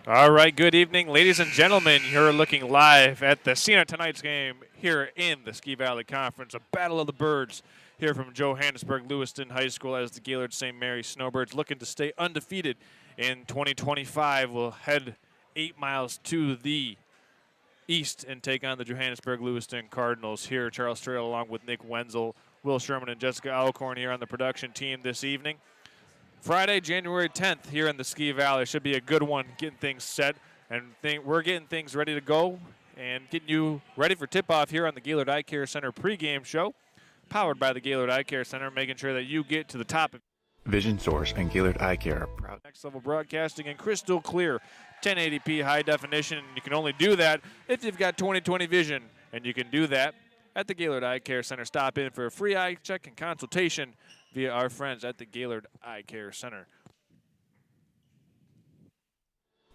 All right, good evening, ladies and gentlemen. You're looking live at the scene of tonight's game here in the Ski Valley Conference, a Battle of the Birds here from Johannesburg-Lewiston High School as the Gaylord St. Mary Snowbirds looking to stay undefeated in 2025. Will head 8 miles to the east and take on the Johannesburg-Lewiston Cardinals here. Charles Trail along with Nick Wenzel, Will Sherman, and Jessica Alcorn here on the production team this evening. Friday, January 10th here in the Ski Valley. Should be a good one, getting things set. And we're getting things ready to go and getting you ready for tip-off here on the Gaylord Eye Care Center pregame show, powered by the Gaylord Eye Care Center, making sure that you get to the top. Vision Source and Gaylord Eye Care are proud. Next level broadcasting in crystal clear, 1080p high definition. You can only do that if you've got 20/20 vision, and you can do that at the Gaylord Eye Care Center. Stop in for a free eye check and consultation via our friends at the Gaylord Eye Care Center.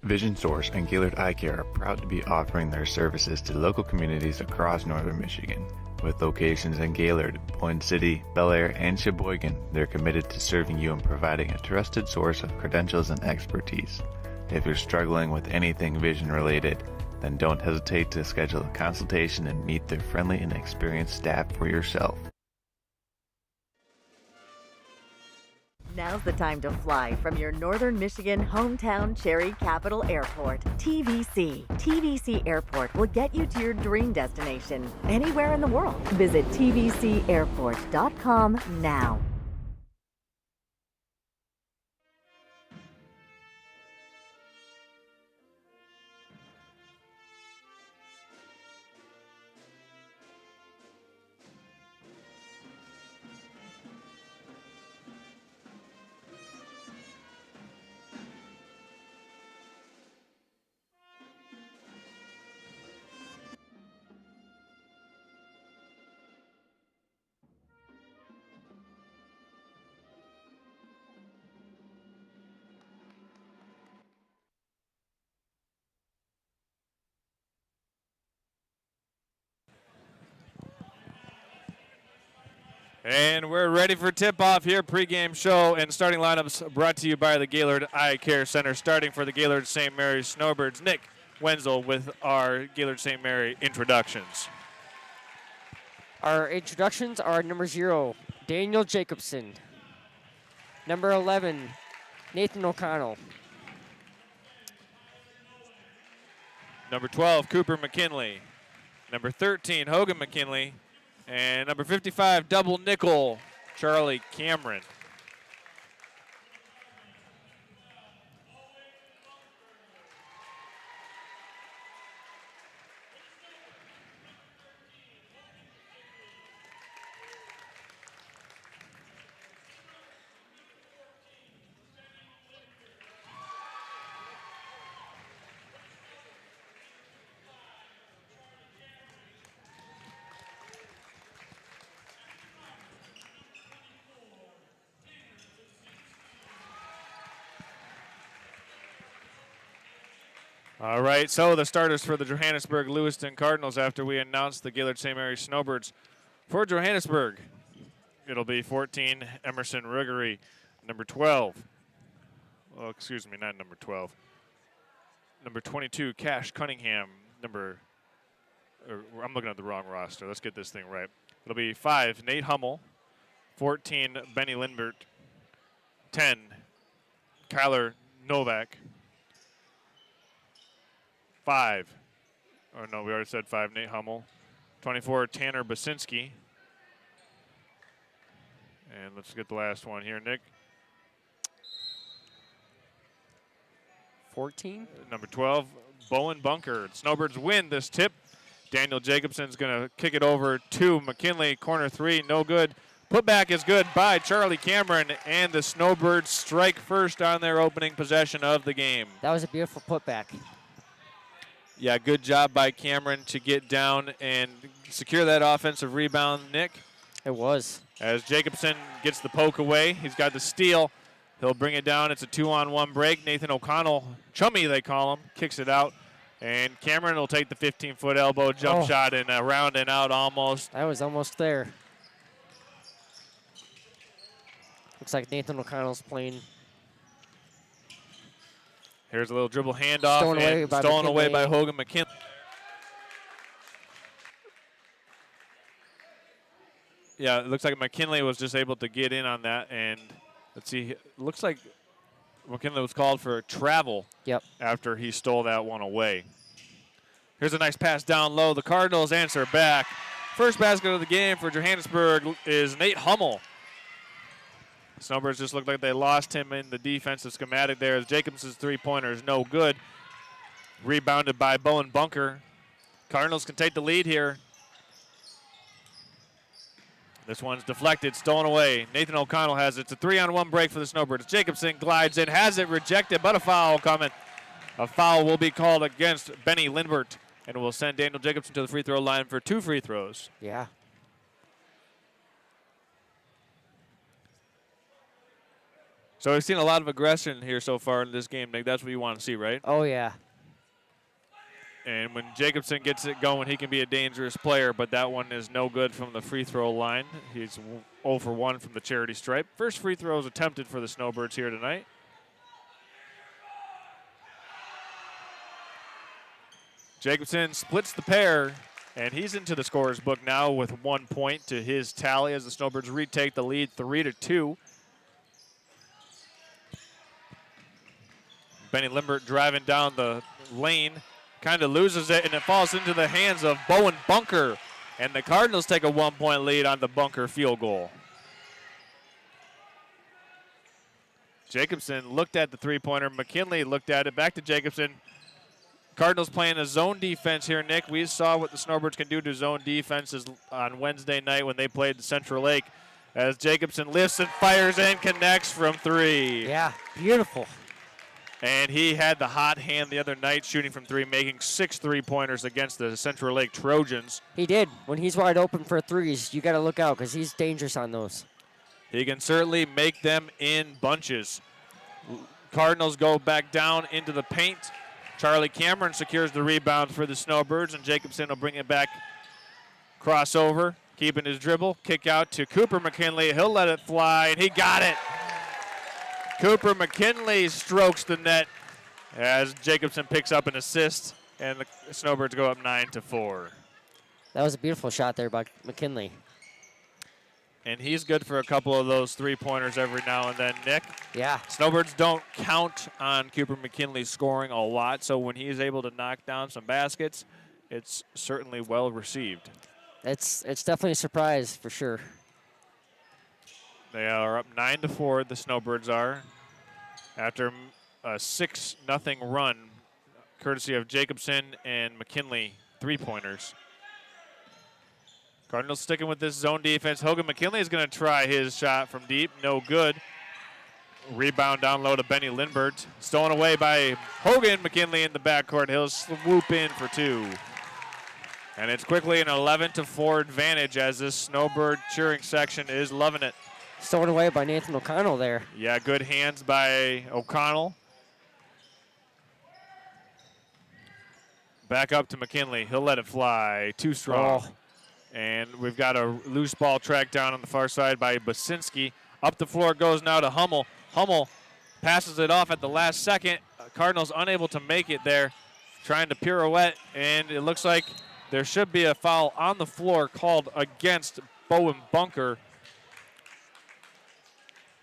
Vision Source and Gaylord Eye Care are proud to be offering their services to local communities across northern Michigan. With locations in Gaylord, Boyne City, Bel Air, and Sheboygan, they're committed to serving you and providing a trusted source of credentials and expertise. If you're struggling with anything vision related, then don't hesitate to schedule a consultation and meet their friendly and experienced staff for yourself. Now's the time to fly from your northern Michigan hometown Cherry Capital Airport, TVC. TVC Airport will get you to your dream destination anywhere in the world. Visit tvcairport.com now. And we're ready for tip-off here, pregame show and starting lineups brought to you by the Gaylord Eye Care Center. Starting for the Gaylord St. Mary Snowbirds, Nick Wenzel with our Gaylord St. Mary introductions. Our introductions are number 0, Daniel Jacobson. Number 11, Nathan O'Connell. Number 12, Cooper McKinley. Number 13, Hogan McKinley. And number 55, double nickel, Charlie Cameron. All right, so the starters for the Johannesburg-Lewiston Cardinals after we announced the Gaylord St. Mary Snowbirds. For Johannesburg, it'll be 14, Emerson Riggery. Number 12, oh, excuse me, not number 12. Number 22, Cash Cunningham. I'm looking at the wrong roster. Let's get this thing right. It'll be 5, Nate Hummel. 14, Benny Lindbert. 10, Kyler Novak. 5. Oh, no, we already said 5, Nate Hummel. 24, Tanner Basinski. And let's get the last one here, Nick. 14. Number 12, Bowen Bunker. Snowbirds win this tip. Daniel Jacobson's going to kick it over to McKinley. Corner 3, no good. Putback is good by Charlie Cameron, and the Snowbirds strike first on their opening possession of the game. That was a beautiful putback. Yeah, good job by Cameron to get down and secure that offensive rebound, Nick. It was. As Jacobson gets the poke away, he's got the steal. He'll bring it down. It's a 2-on-1 break. Nathan O'Connell, chummy they call him, kicks it out. And Cameron will take the 15-foot elbow jump shot and around and out almost. That was almost there. Looks like Nathan O'Connell's playing Here's a little dribble handoff Stolen away by Hogan McKinley. Yeah, it looks like McKinley was just able to get in on that. And let's see, it looks like McKinley was called for travel after he stole that one away. Here's a nice pass down low. The Cardinals answer back. First basket of the game for Johannesburg is Nate Hummel. Snowbirds just looked like they lost him in the defensive schematic there as Jacobson's three-pointer is no good. Rebounded by Bowen Bunker. Cardinals can take the lead here. This one's deflected, stolen away. Nathan O'Connell has it. It's a 3-on-1 break for the Snowbirds. Jacobson glides in, has it rejected, but a foul coming. A foul will be called against Benny Lindbert and will send Daniel Jacobson to the free throw line for 2 free throws. Yeah. So we've seen a lot of aggression here so far in this game, Nick. That's what you want to see, right? Oh, yeah. And when Jacobson gets it going, he can be a dangerous player, but that one is no good from the free throw line. He's 0 for 1 from the charity stripe. First free throws attempted for the Snowbirds here tonight. Jacobson splits the pair, and he's into the scorer's book now with 1 point to his tally as the Snowbirds retake the lead 3-2. Benny Lindbert driving down the lane. Kind of loses it, and it falls into the hands of Bowen Bunker. And the Cardinals take a 1-point lead on the Bunker field goal. Jacobson looked at the three-pointer. McKinley looked at it. Back to Jacobson. Cardinals playing a zone defense here, Nick. We saw what the Snowbirds can do to zone defenses on Wednesday night when they played Central Lake. As Jacobson lifts and fires and connects from 3. Yeah, beautiful. And he had the hot hand the other night shooting from 3, making 6 3-pointers against the Central Lake Trojans. He did. When he's wide open for threes, you got to look out because he's dangerous on those. He can certainly make them in bunches. Cardinals go back down into the paint. Charlie Cameron secures the rebound for the Snowbirds, and Jacobson will bring it back. Crossover, keeping his dribble. Kick out to Cooper McKinley. He'll let it fly, and he got it. Cooper McKinley strokes the net as Jacobson picks up an assist, and the Snowbirds go up 9-4. That was a beautiful shot there by McKinley. And he's good for a couple of those three-pointers every now and then, Nick. Yeah. Snowbirds don't count on Cooper McKinley scoring a lot, so when he's able to knock down some baskets, it's certainly well received. It's definitely a surprise for sure. They are up 9-4, the Snowbirds are, after a 6-0 run, courtesy of Jacobson and McKinley three-pointers. Cardinals sticking with this zone defense. Hogan McKinley is going to try his shot from deep. No good. Rebound down low to Benny Lindbert. Stolen away by Hogan McKinley in the backcourt. He'll swoop in for 2. And it's quickly an 11-4 advantage as this Snowbird cheering section is loving it. Stolen away by Nathan O'Connell there. Yeah, good hands by O'Connell. Back up to McKinley. He'll let it fly. Too strong. Oh. And we've got a loose ball tracked down on the far side by Basinski. Up the floor it goes now to Hummel. Hummel passes it off at the last second. Cardinals unable to make it there. Trying to pirouette, and it looks like there should be a foul on the floor called against Bowen Bunker.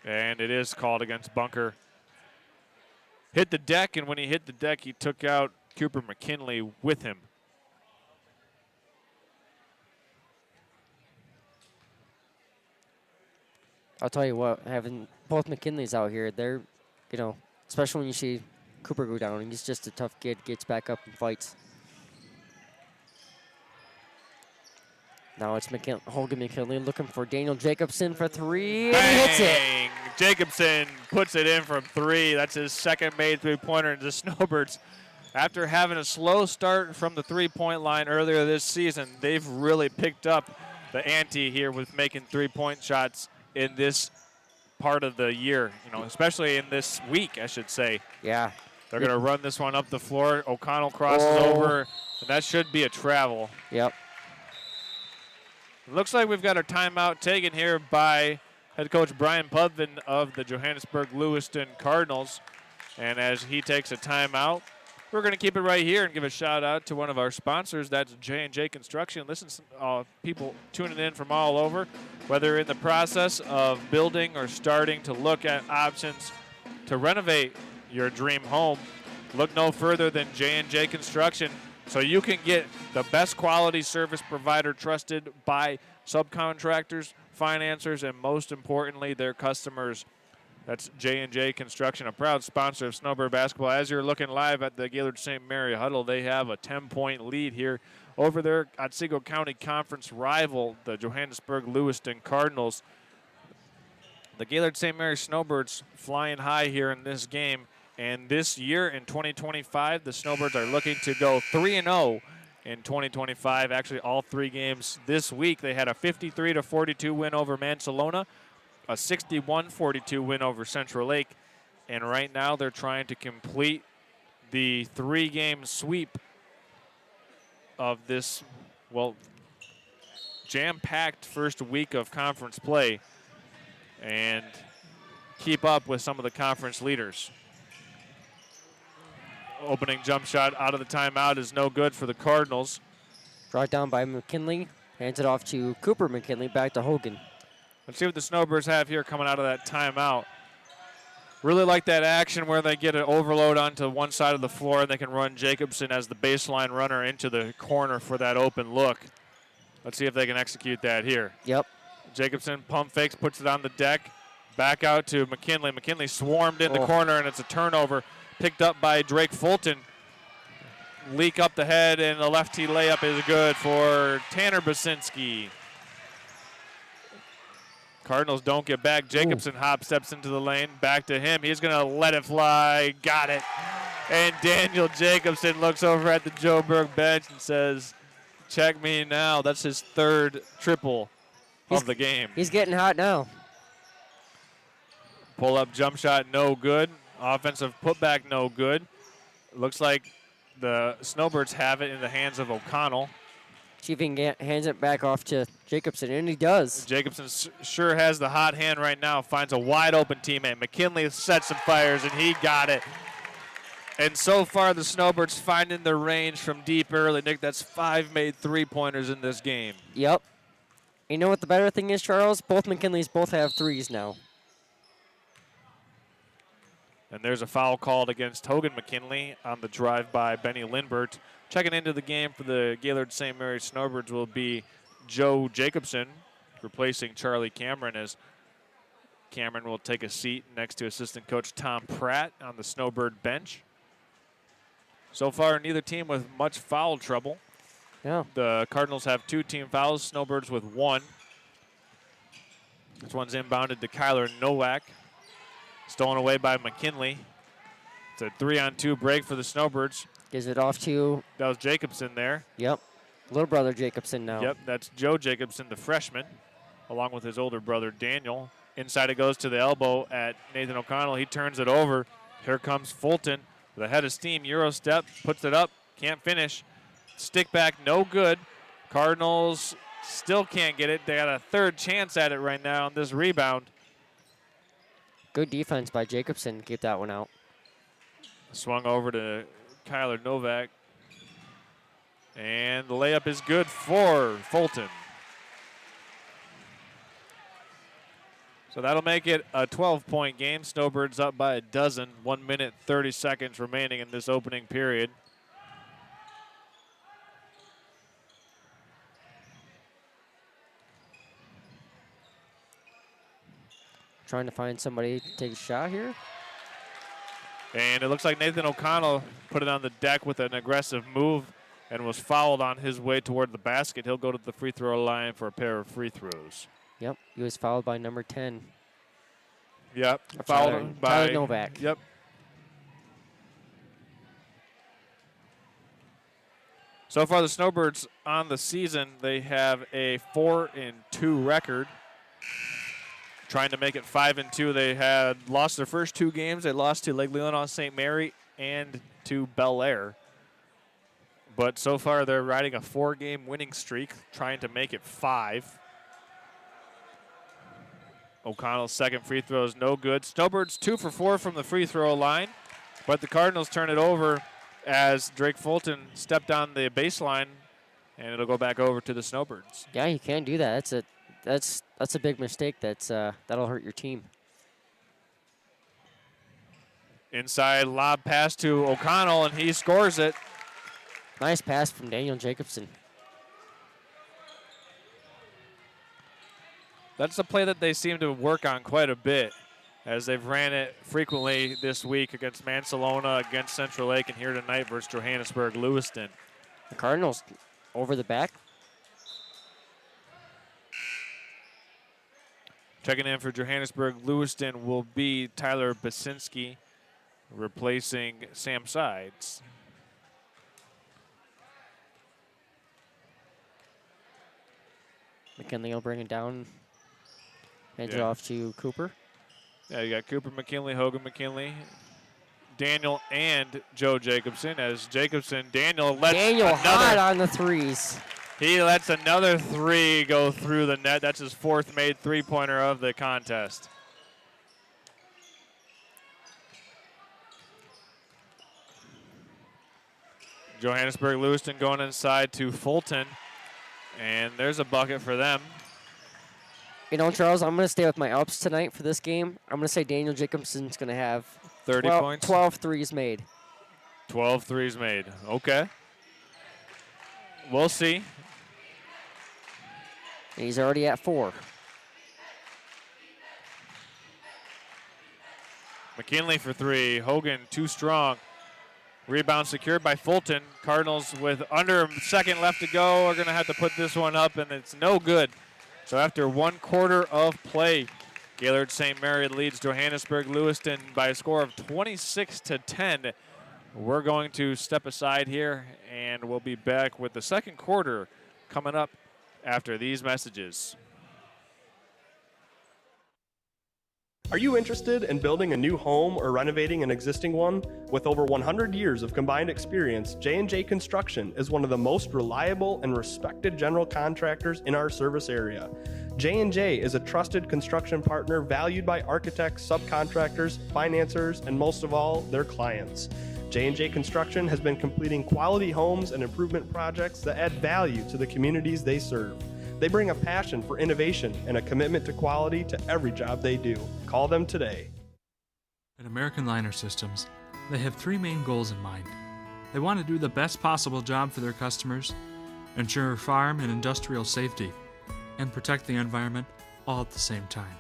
And it is called against Bunker. Hit the deck, and when he hit the deck, he took out Cooper McKinley with him. I'll tell you what, having both McKinleys out here, they're, especially when you see Cooper go down, he's just a tough kid, gets back up and fights. Now it's Hogan McKinley looking for Daniel Jacobson for 3, and he hits it. Jacobson puts it in from 3. That's his second made three-pointer in the Snowbirds. After having a slow start from the three-point line earlier this season, they've really picked up the ante here with making three-point shots in this part of the year, especially in this week, I should say. Yeah. They're going to run this one up the floor. O'Connell crosses over, and that should be a travel. Yep. It looks like we've got a timeout taken here by head coach Brian Pudvin of the Johannesburg-Lewiston Cardinals. And as he takes a timeout, we're going to keep it right here and give a shout out to one of our sponsors. That's J&J Construction. Listen, people tuning in from all over, whether in the process of building or starting to look at options to renovate your dream home, look no further than J&J Construction, so you can get the best quality service provider trusted by subcontractors, financiers, and most importantly, their customers. That's J&J Construction, a proud sponsor of Snowbird basketball. As you're looking live at the Gaylord St. Mary huddle, they have a 10-point lead here over their Otsego County Conference rival, the Johannesburg-Lewiston Cardinals. The Gaylord St. Mary Snowbirds flying high here in this game. And this year in 2025, the Snowbirds are looking to go 3-0 in 2025. Actually, all 3 games this week. They had a 53-42 win over Mansalona, a 61-42 win over Central Lake, and right now they're trying to complete the 3-game sweep of this, well, jam-packed first week of conference play and keep up with some of the conference leaders. Opening jump shot out of the timeout is no good for the Cardinals. Brought down by McKinley, hands it off to Cooper McKinley, back to Hogan. Let's see what the Snowbirds have here coming out of that timeout. Really like that action where they get an overload onto one side of the floor and they can run Jacobson as the baseline runner into the corner for that open look. Let's see if they can execute that here. Yep. Jacobson pump fakes, puts it on the deck. Back out to McKinley. McKinley swarmed in the corner, and it's a turnover picked up by Drake Fulton. Leak up the head, and the lefty layup is good for Tanner Basinski. Cardinals don't get back. Jacobson hop steps into the lane. Back to him. He's going to let it fly. Got it. And Daniel Jacobson looks over at the Joburg bench and says, check me now. That's his 3rd triple of the game. He's getting hot now. Pull-up jump shot, no good. Offensive putback, no good. Looks like the Snowbirds have it in the hands of O'Connell. See if he can hands it back off to Jacobson, and he does. Jacobson sure has the hot hand right now. Finds a wide-open teammate. McKinley sets some fires, and he got it. And so far, the Snowbirds finding their range from deep early. Nick, that's 5 made 3-pointers in this game. Yep. You know what the better thing is, Charles? Both McKinleys both have 3s now. And there's a foul called against Hogan McKinley on the drive by Benny Lindbert. Checking into the game for the Gaylord St. Mary Snowbirds will be Joe Jacobson, replacing Charlie Cameron, as Cameron will take a seat next to assistant coach Tom Pratt on the Snowbird bench. So far, neither team with much foul trouble. Yeah. The Cardinals have 2 team fouls, Snowbirds with 1. This one's inbounded to Kyler Nowak. Stolen away by McKinley. It's a 3-on-2 break for the Snowbirds. Gives it off to... That was Jacobson there. Yep. Little brother Jacobson now. Yep, that's Joe Jacobson, the freshman, along with his older brother Daniel. Inside it goes to the elbow at Nathan O'Connell. He turns it over. Here comes Fulton with a head of steam. Euro step, puts it up, can't finish. Stick back, no good. Cardinals still can't get it. They got a 3rd chance at it right now on this rebound. Good defense by Jacobson to keep that one out. Swung over to Kyler Novak. And the layup is good for Fulton. So that'll make it a 12-point game. Snowbirds up by a dozen. 1 minute, 30 seconds remaining in this opening period. Trying to find somebody to take a shot here. And it looks like Nathan O'Connell put it on the deck with an aggressive move and was fouled on his way toward the basket. He'll go to the free throw line for a pair of free throws. Yep, he was fouled by number 10. Yep, fouled by Tyler Novak. Yep. So far, the Snowbirds on the season, they have a 4-2 record. Trying to make it 5-2. They had lost their first 2 games. They lost to Lake Leelanau St. Mary and to Bel Air. But so far, they're riding a 4-game winning streak, trying to make it 5. O'Connell's second free throw is no good. Snowbirds 2 for 4 from the free throw line. But the Cardinals turn it over as Drake Fulton stepped on the baseline, and it'll go back over to the Snowbirds. Yeah, you can't do that. That's a big mistake. That'll hurt your team. Inside lob pass to O'Connell, and he scores it. Nice pass from Daniel Jacobson. That's a play that they seem to work on quite a bit, as they've ran it frequently this week against Mansalona, against Central Lake, and here tonight versus Johannesburg-Lewiston. The Cardinals over the back. Checking in for Johannesburg-Lewiston will be Tyler Basinski, replacing Sam Sides. McKinley will bring it down. Hands it off to Cooper. Yeah, you got Cooper McKinley, Hogan McKinley, Daniel, and Joe Jacobson. As Jacobson, Daniel lets hot on the threes. He lets another three go through the net. That's his fourth made three-pointer of the contest. Johannesburg-Lewiston going inside to Fulton, and there's a bucket for them. You know, Charles, I'm going to stay with my ups tonight for this game. I'm going to say Daniel Jacobson's going to have 30 points? 12 threes made. 12 threes made. Okay. We'll see. And he's already at 4. McKinley for 3. Hogan too strong. Rebound secured by Fulton. Cardinals with under a second left to go are going to have to put this one up, and it's no good. So after 1 quarter of play, Gaylord St. Mary leads Johannesburg-Lewiston by a score of 26-10. We're going to step aside here, and we'll be back with the second quarter coming up after these messages. Are you interested in building a new home or renovating an existing one? With over 100 years of combined experience, J&J Construction is one of the most reliable and respected general contractors in our service area. J&J is a trusted construction partner valued by architects, subcontractors, financiers, and most of all, their clients. J&J Construction has been completing quality homes and improvement projects that add value to the communities they serve. They bring a passion for innovation and a commitment to quality to every job they do. Call them today. At American Liner Systems, they have 3 main goals in mind. They want to do the best possible job for their customers, ensure farm and industrial safety, and protect the environment all at the same time.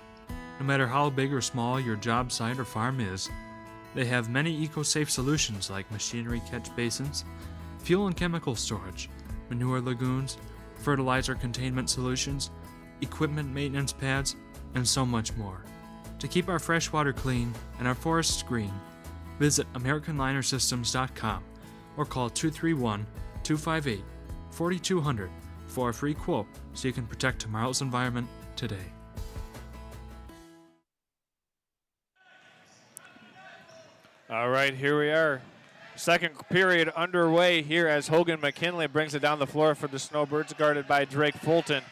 No matter how big or small your job site or farm is, they have many eco-safe solutions like machinery catch basins, fuel and chemical storage, manure lagoons, fertilizer containment solutions, equipment maintenance pads, and so much more. To keep our fresh water clean and our forests green, visit AmericanLinerSystems.com or call 231-258-4200 for a free quote so you can protect tomorrow's environment today. All right, here we are. Second period underway here as Hogan McKinley brings it down the floor for the Snowbirds, guarded by Drake Fulton.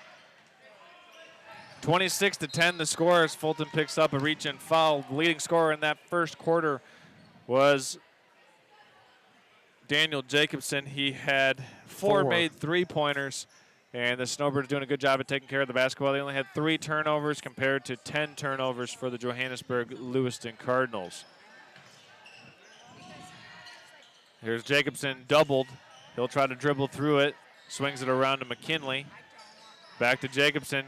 26-10 the score as Fulton picks up a reach and foul. The leading scorer in that first quarter was Daniel Jacobson. He had 4 made three-pointers, and the Snowbirds doing a good job of taking care of the basketball. They only had 3 turnovers compared to 10 turnovers for the Johannesburg-Lewiston Cardinals. Here's Jacobson doubled. He'll try to dribble through it. Swings it around to McKinley. Back to Jacobson.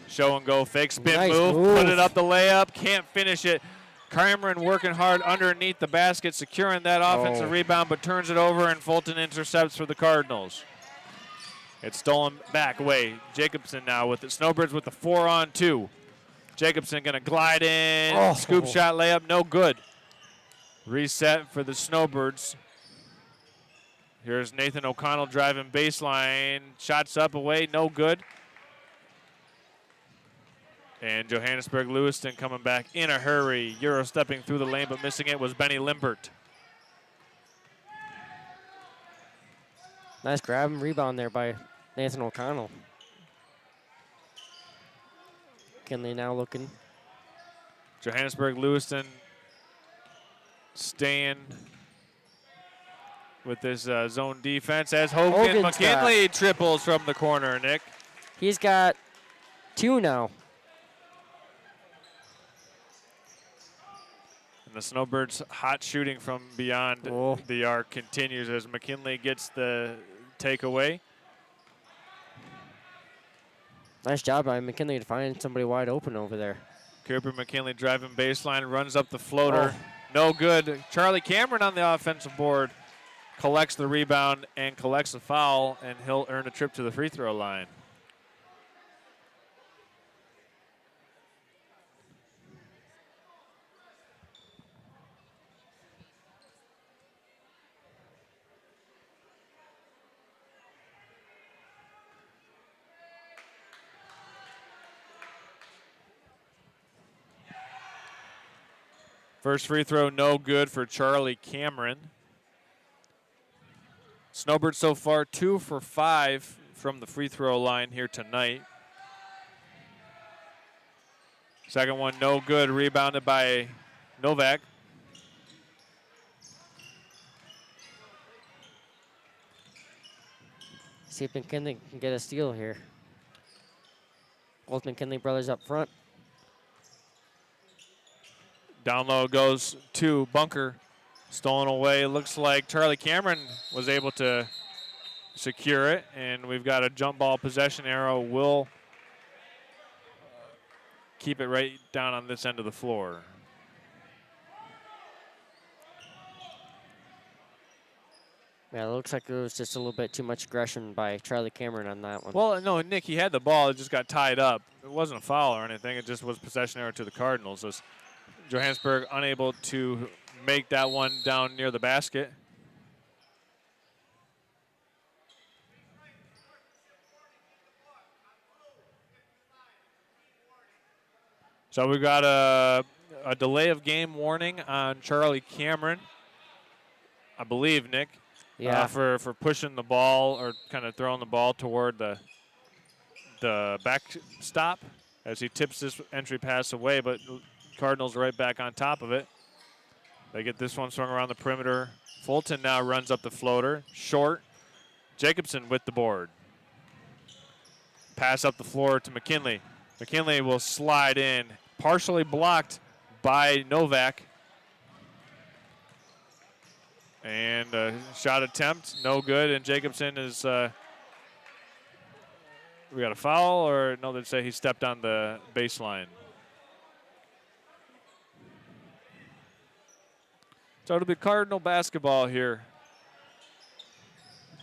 Show and go. Fake spin move. Put it up the layup. Can't finish it. Cameron working hard underneath the basket, securing that offensive rebound, but turns it over, and Fulton intercepts for the Cardinals. It's stolen back away. Jacobson now with it. Snowbirds with the 4-on-2. Jacobson going to glide in. Scoop shot layup. No good. Reset for the Snowbirds. Here's Nathan O'Connell driving baseline. Shots up, away, no good. And Johannesburg-Lewiston coming back in a hurry. Euro stepping through the lane, but missing it was Benny Limbert. Nice grab and rebound there by Nathan O'Connell. McKinley now looking. Johannesburg-Lewiston staying with this zone defense as Hogan Hogan's McKinley triples from the corner, Nick. He's got 2 now. And the Snowbirds' hot shooting from beyond the arc continues as McKinley gets the takeaway. Nice job by McKinley to find somebody wide open over there. Cooper McKinley driving baseline, runs up the floater. No good. Charlie Cameron on the offensive board collects the rebound and collects the foul, and he'll earn a trip to the free throw line. First free throw, no good for Charlie Cameron. Snowbirds so far 2 for 5 from the free throw line here tonight. Second one, no good, rebounded by Novak. See if McKinley can get a steal here. Both McKinley brothers up front. Down low goes to Bunker. Stolen away. Looks like Charlie Cameron was able to secure it. And we've got a jump ball possession arrow. Will keep it right down on this end of the floor. Yeah, it looks like it was just a little bit too much aggression by Charlie Cameron on that one. Well, no, Nick, he had the ball. It just got tied up. It wasn't a foul or anything. It just was possession error to the Cardinals. So Johannesburg unable to make that one down near the basket. So we've got a delay of game warning on Charlie Cameron, I believe, Nick. Yeah. For pushing the ball or kind of throwing the ball toward the backstop as he tips this entry pass away, but Cardinals right back on top of it. They get this one swung around the perimeter. Fulton now runs up the floater. Short. Jacobson with the board. Pass up the floor to McKinley. McKinley will slide in. Partially blocked by Novak. And a shot attempt, no good. And Jacobson is, we got a foul, or no, they'd say he stepped on the baseline. So it'll be Cardinal basketball here.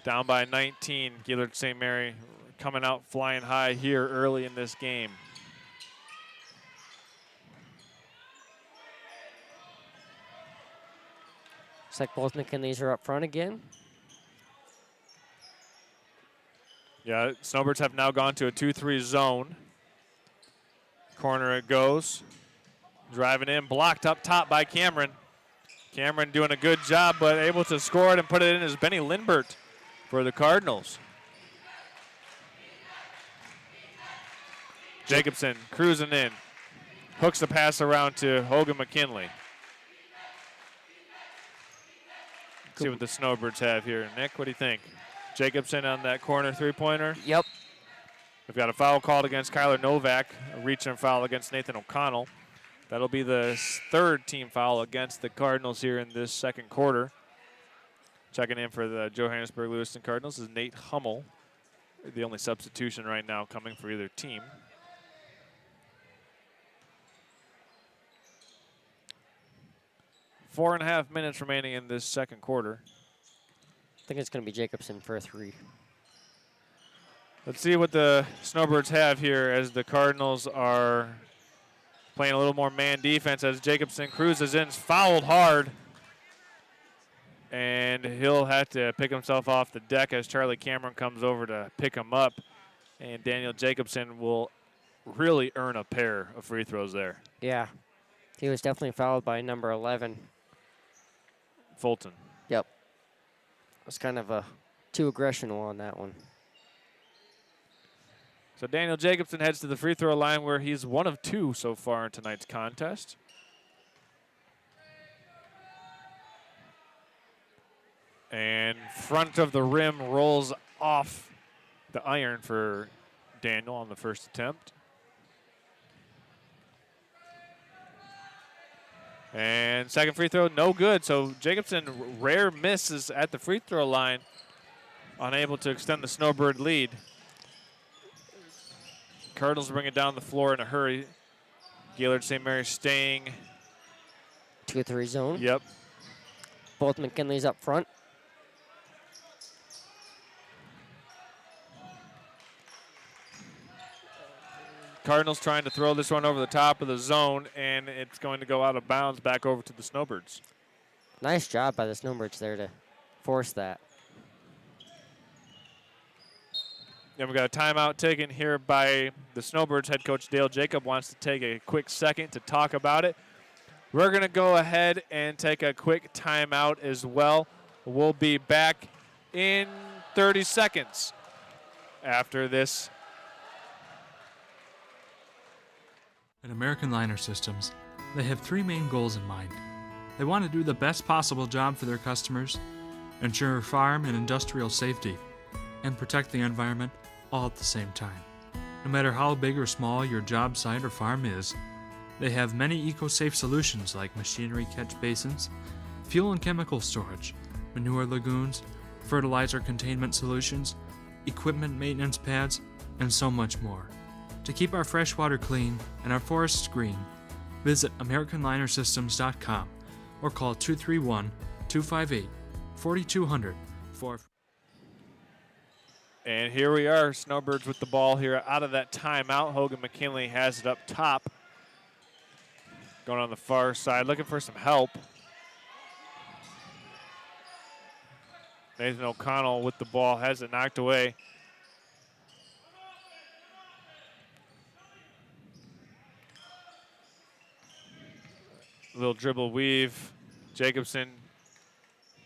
Down by 19, Gaylord St. Mary coming out flying high here early in this game. Looks like both McKinleys are up front again. Yeah, Snowbirds have now gone to a 2-3 zone. Corner it goes. Driving in, blocked up top by Cameron. Cameron doing a good job, but able to score it and put it in as Benny Lindbert for the Cardinals. Jacobson cruising in. Hooks the pass around to Hogan McKinley. See what the Snowbirds have here. Nick, what do you think? Jacobson on that corner three-pointer. Yep. We've got a foul called against Kyler Novak, a reach and foul against Nathan O'Connell. That'll be the third team foul against the Cardinals here in this second quarter. Checking in for the Johannesburg-Lewiston Cardinals is Nate Hummel, the only substitution right now coming for either team. Four and a half minutes remaining in this second quarter. I think it's going to be Jacobson for a 3. Let's see what the Snowbirds have here as the Cardinals are playing a little more man defense as Jacobson cruises in, fouled hard. And he'll have to pick himself off the deck as Charlie Cameron comes over to pick him up. And Daniel Jacobson will really earn a pair of free throws there. Yeah. He was definitely fouled by number 11. Fulton. Yep. It was kind of a too aggressional on that one. So Daniel Jacobson heads to the free throw line where he's 1 of 2 so far in tonight's contest. And front of the rim rolls off the iron for Daniel on the first attempt. And second free throw, no good. So Jacobson, rare misses at the free throw line, unable to extend the Snowbird lead. Cardinals bring it down the floor in a hurry. Gaylord St. Mary staying. 2-3 zone. Yep. Both McKinley's up front. Cardinals trying to throw this one over the top of the zone, and it's going to go out of bounds back over to the Snowbirds. Nice job by the Snowbirds there to force that. Then we got a timeout taken here by the Snowbirds. Head coach Dale Jacob wants to take a quick second to talk about it. We're going to go ahead and take a quick timeout as well. We'll be back in 30 seconds after this. At American Liner Systems, they have three main goals in mind. They want to do the best possible job for their customers, ensure farm and industrial safety, and protect the environment all at the same time. No matter how big or small your job site or farm is, they have many eco-safe solutions like machinery catch basins, fuel and chemical storage, manure lagoons, fertilizer containment solutions, equipment maintenance pads, and so much more. To keep our fresh water clean and our forests green, visit AmericanLinerSystems.com or call 231-258-4200 for. And here we are, Snowbirds with the ball here out of that timeout. Hogan McKinley has it up top. Going on the far side, looking for some help. Nathan O'Connell with the ball, has it knocked away. Little dribble weave. Jacobson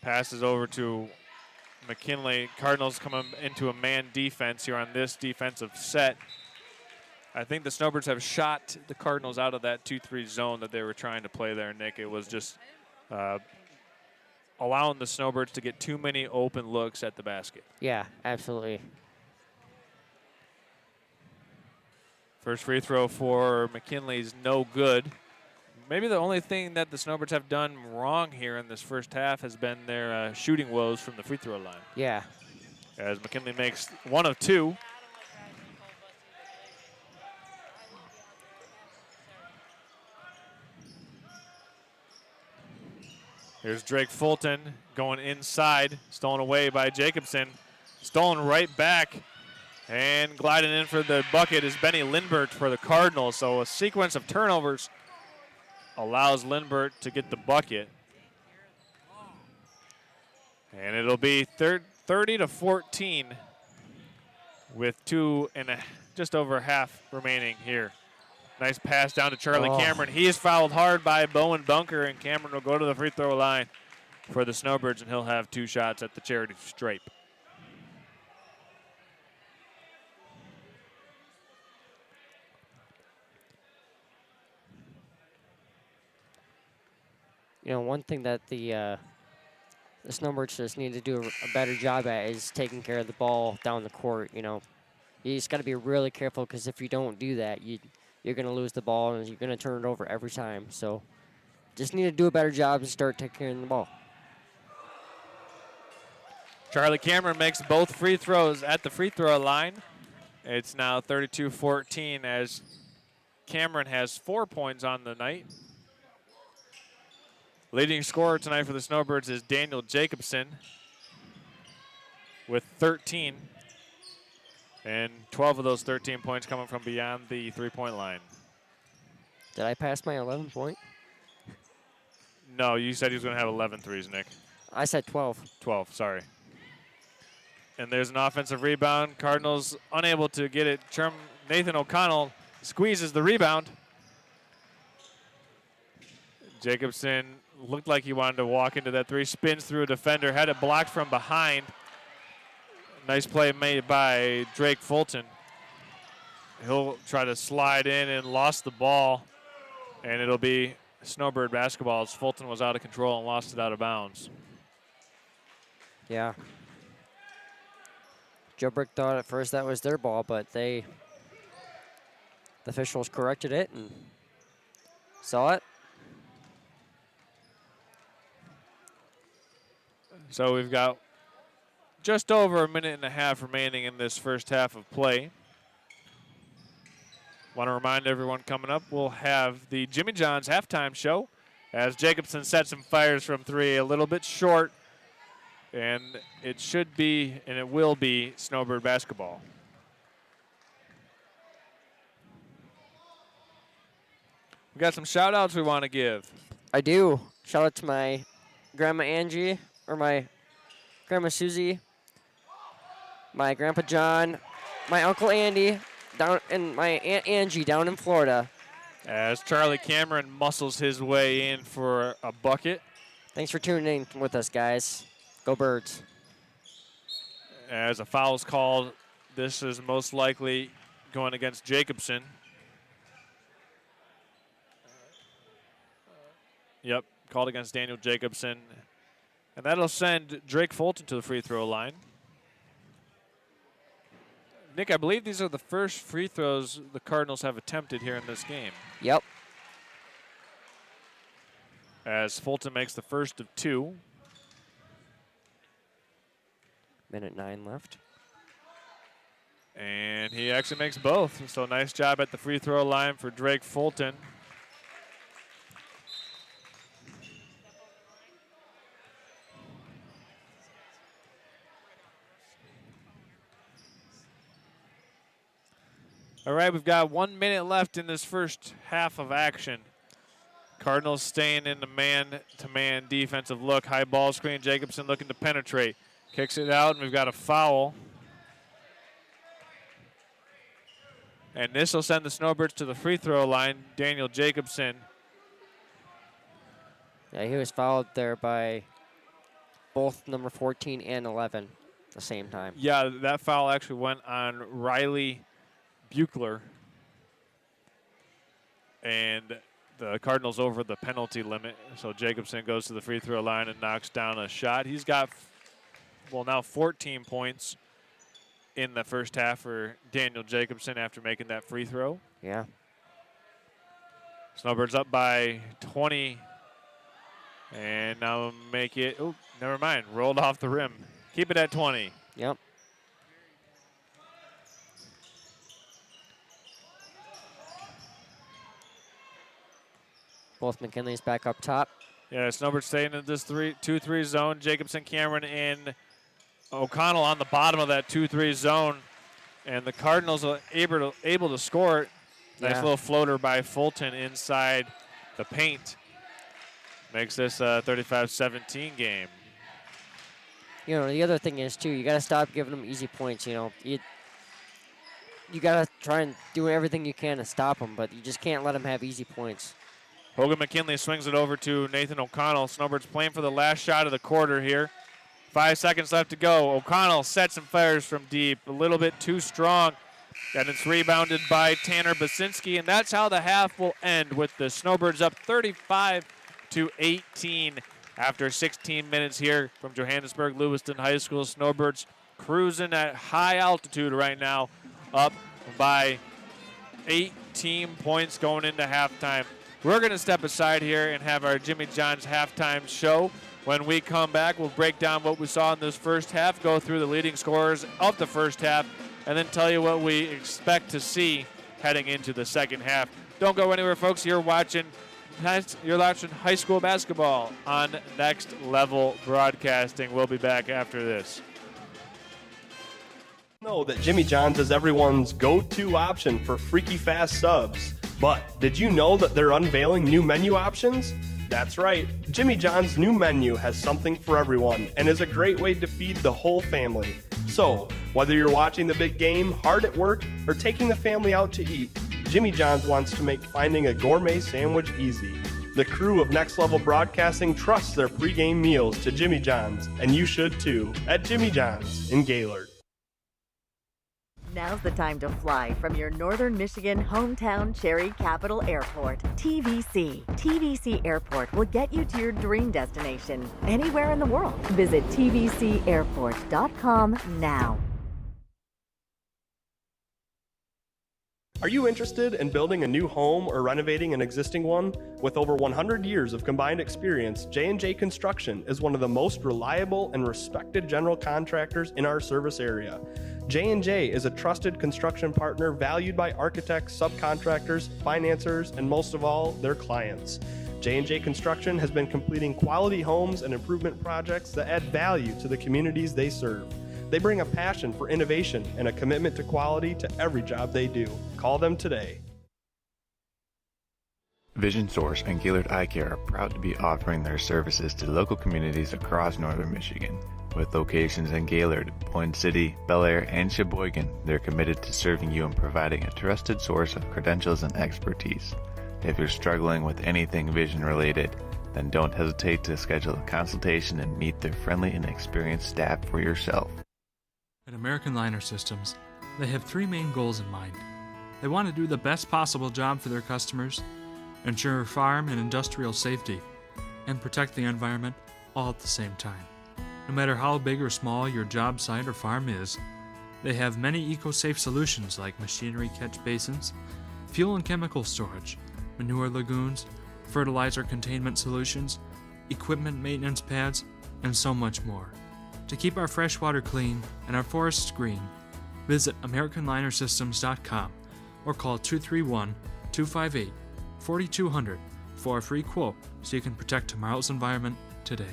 passes over to McKinley. Cardinals coming into a man defense here on this defensive set. I think the Snowbirds have shot the Cardinals out of that 2-3 zone that they were trying to play there, Nick. It was just allowing the Snowbirds to get too many open looks at the basket. Yeah, absolutely. First free throw for McKinley's no good. Maybe the only thing that the Snowbirds have done wrong here in this first half has been their shooting woes from the free throw line. Yeah. As McKinley makes one of two. Here's Drake Fulton going inside, stolen away by Jacobson. Stolen right back, and gliding in for the bucket is Benny Lindbergh for the Cardinals. So a sequence of turnovers allows Lindbergh to get the bucket. And it'll be 30-14 with just over half remaining here. Nice pass down to Charlie Cameron. He is fouled hard by Bowen Bunker, and Cameron will go to the free throw line for the Snowbirds, and he'll have two shots at the charity stripe. You know, one thing that the Snowbirds just need to do a better job at is taking care of the ball down the court. You know, you just got to be really careful, because if you don't do that, you're going to lose the ball and you're going to turn it over every time. So just need to do a better job and start taking care of the ball. Charlie Cameron makes both free throws at the free throw line. It's now 32-14 as Cameron has 4 points on the night. Leading scorer tonight for the Snowbirds is Daniel Jacobson with 13. And 12 of those 13 points coming from beyond the three-point line. Did I pass my 11 point? No, you said he was going to have 11 threes, Nick. I said 12. 12, sorry. And there's an offensive rebound. Cardinals unable to get it. Nathan O'Connell squeezes the rebound. Jacobson looked like he wanted to walk into that three, spins through a defender, had it blocked from behind. Nice play made by Drake Fulton. He'll try to slide in and lost the ball, and it'll be Snowbird basketball as Fulton was out of control and lost it out of bounds. Yeah. Joe Brick thought at first that was their ball, but the officials corrected it and saw it. So we've got just over a minute and a half remaining in this first half of play. Want to remind everyone coming up, we'll have the Jimmy John's halftime show as Jacobson sets and fires from three, a little bit short. And it should be, and it will be, Snowbird basketball. We got some shout-outs we want to give. I do. Shout out to my Grandma Angie, or my Grandma Susie, my Grandpa John, my Uncle Andy, and my Aunt Angie down in Florida. As Charlie Cameron muscles his way in for a bucket. Thanks for tuning in with us, guys. Go Birds. As a foul's called, this is most likely going against Jacobson. Yep, called against Daniel Jacobson. And that'll send Drake Fulton to the free throw line. Nick, I believe these are the first free throws the Cardinals have attempted here in this game. Yep. As Fulton makes the first of two. Minute 9 left. And he actually makes both. So nice job at the free throw line for Drake Fulton. All right, we've got 1 minute left in this first half of action. Cardinals staying in the man-to-man defensive look. High ball screen, Jacobson looking to penetrate. Kicks it out, and we've got a foul. And this will send the Snowbirds to the free throw line. Daniel Jacobson. Yeah, he was fouled there by both number 14 and 11 at the same time. Yeah, that foul actually went on Riley Buechler. And the Cardinals over the penalty limit. So Jacobson goes to the free throw line and knocks down a shot. He's got, well, now 14 points in the first half for Daniel Jacobson after making that free throw. Yeah. Snowbirds up by 20. And now make it, oh, never mind, rolled off the rim. Keep it at 20. Yep. Both McKinley's back up top. Yeah, Snowbirds staying in this 2-3 zone. Jacobson, Cameron, and O'Connell on the bottom of that 2-3 zone. And the Cardinals are able to score it. Nice little floater by Fulton inside the paint. Makes this a 35-17 game. You know, the other thing is, too, you got to stop giving them easy points, you know. You got to try and do everything you can to stop them, but you just can't let them have easy points. Hogan McKinley swings it over to Nathan O'Connell. Snowbirds playing for the last shot of the quarter here. 5 seconds left to go. O'Connell sets and fires from deep. A little bit too strong. And it's rebounded by Tanner Basinski. And that's how the half will end, with the Snowbirds up 35-18 after 16 minutes here from Johannesburg-Lewiston High School. Snowbirds cruising at high altitude right now, up by 18 points going into halftime. We're going to step aside here and have our Jimmy John's halftime show. When we come back, we'll break down what we saw in this first half, go through the leading scorers of the first half, and then tell you what we expect to see heading into the second half. Don't go anywhere, folks. You're watching high school basketball on Next Level Broadcasting. We'll be back after this. Know that Jimmy John's is everyone's go-to option for freaky fast subs. But did you know that they're unveiling new menu options? That's right, Jimmy John's new menu has something for everyone and is a great way to feed the whole family. So, whether you're watching the big game, hard at work, or taking the family out to eat, Jimmy John's wants to make finding a gourmet sandwich easy. The crew of Next Level Broadcasting trusts their pregame meals to Jimmy John's, and you should too, at Jimmy John's in Gaylord. Now's the time to fly from your northern Michigan hometown Cherry Capital Airport, TVC. TVC Airport will get you to your dream destination anywhere in the world. Visit tvcairport.com now. Are you interested in building a new home or renovating an existing one? With over 100 years of combined experience, J&J Construction is one of the most reliable and respected general contractors in our service area. J&J is a trusted construction partner valued by architects, subcontractors, financiers, and most of all, their clients. J&J Construction has been completing quality homes and improvement projects that add value to the communities they serve. They bring a passion for innovation and a commitment to quality to every job they do. Call them today. Vision Source and Gaylord Eye Care are proud to be offering their services to local communities across northern Michigan. With locations in Gaylord, Boyne City, Bel Air, and Sheboygan, they're committed to serving you and providing a trusted source of credentials and expertise. If you're struggling with anything vision related, then don't hesitate to schedule a consultation and meet their friendly and experienced staff for yourself. At American Liner Systems, they have three main goals in mind. They want to do the best possible job for their customers, ensure farm and industrial safety, and protect the environment all at the same time. No matter how big or small your job site or farm is, they have many eco-safe solutions like machinery catch basins, fuel and chemical storage, manure lagoons, fertilizer containment solutions, equipment maintenance pads, and so much more. To keep our freshwater clean and our forests green, visit AmericanLinerSystems.com or call 231-258-4200 for a free quote so you can protect tomorrow's environment today.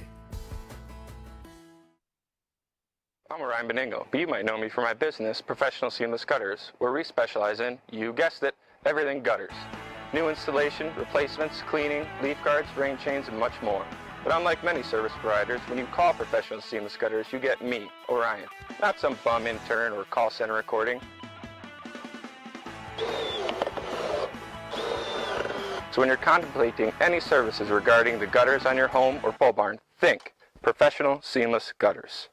I'm Ryan Beningo, but you might know me for my business, Professional Seamless Gutters, where we specialize in, you guessed it, everything gutters. New installation, replacements, cleaning, leaf guards, rain chains, and much more. But unlike many service providers, when you call Professional Seamless Gutters, you get me, Orion, not some bum intern or call center recording. So when you're contemplating any services regarding the gutters on your home or pole barn, think Professional Seamless Gutters.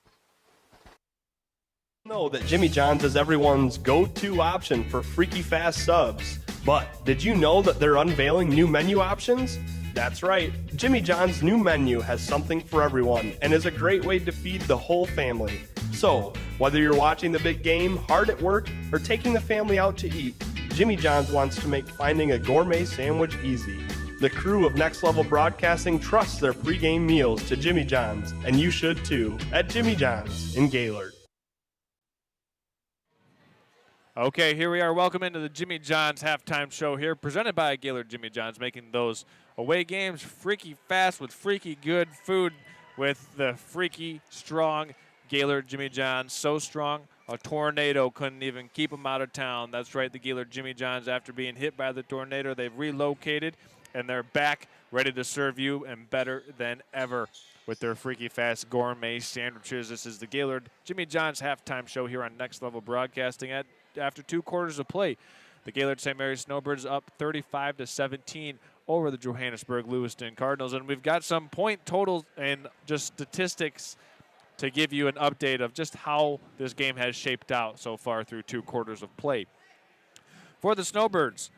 Know that Jimmy John's is everyone's go-to option for freaky fast subs. But did you know that they're unveiling new menu options? That's right, Jimmy John's new menu has something for everyone and is a great way to feed the whole family. So, whether you're watching the big game, hard at work, or taking the family out to eat, Jimmy John's wants to make finding a gourmet sandwich easy. The crew of Next Level Broadcasting trusts their pregame meals to Jimmy John's, and you should too, at Jimmy John's in Gaylord. Okay, here we are. Welcome into the Jimmy John's halftime show here, presented by Gaylord Jimmy John's, making those away games freaky fast with freaky good food with the freaky strong Gaylord Jimmy John's. So strong, a tornado couldn't even keep them out of town. That's right, the Gaylord Jimmy John's, after being hit by the tornado, they've relocated, and they're back ready to serve you and better than ever with their freaky fast gourmet sandwiches. This is the Gaylord Jimmy John's halftime show here on Next Level Broadcasting. After 2 quarters of play, the Gaylord St. Mary's Snowbirds up 35-17 over the Johannesburg-Lewiston Cardinals. And we've got some point totals and just statistics to give you an update of just how this game has shaped out so far through 2 quarters of play. For the Snowbirds,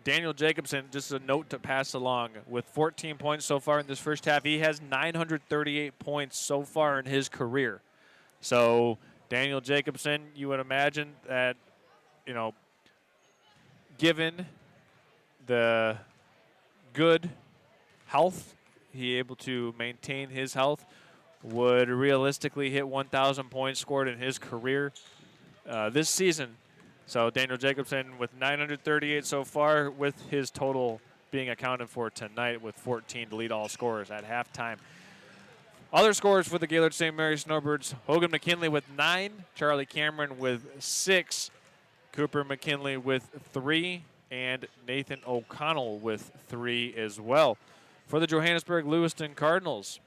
Daniel Jacobson, just a note to pass along, with 14 points so far in this first half. He has 938 points so far in his career. So Daniel Jacobson, you would imagine that, you know, given the good health, he able to maintain his health, would realistically hit 1,000 points scored in his career this season. So Daniel Jacobson with 938 so far, with his total being accounted for tonight with 14 to lead all scorers at halftime. Other scores for the Gaylord St. Mary's Snowbirds: Hogan McKinley with 9, Charlie Cameron with 6, Cooper McKinley with 3, and Nathan O'Connell with 3 as well. For the Johannesburg-Lewiston Cardinals,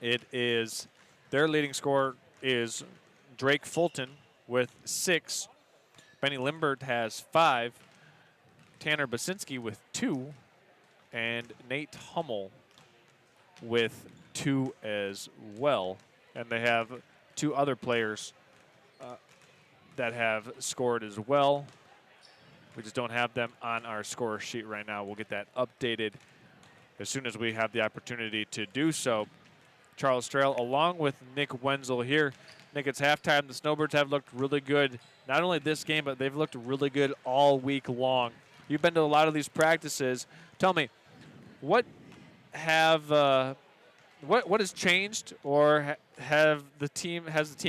their leading scorer is Drake Fulton with 6. Benny Limbert has 5. Tanner Basinski with 2. And Nate Hummel with 2 as well. And they have 2 other players that have scored as well. We just don't have them on our score sheet right now. We'll get that updated as soon as we have the opportunity to do so. Charles Strail along with Nick Wenzel here. Nick, it's halftime. The Snowbirds have looked really good, not only this game, but they've looked really good all week long. You've been to a lot of these practices. Tell me, what has changed, or has the team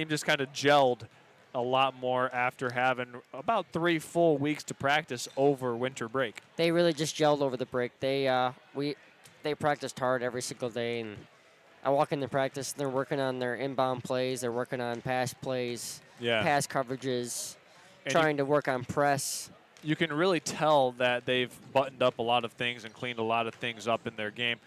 just kind of gelled a lot more after having about 3 full weeks to practice over winter break? They really just gelled over the break. They practiced hard every single day, and I walk into practice, they're working on their inbound plays, they're working on pass plays, pass coverages, and trying to work on press. You can really tell that they've buttoned up a lot of things and cleaned a lot of things up in their game.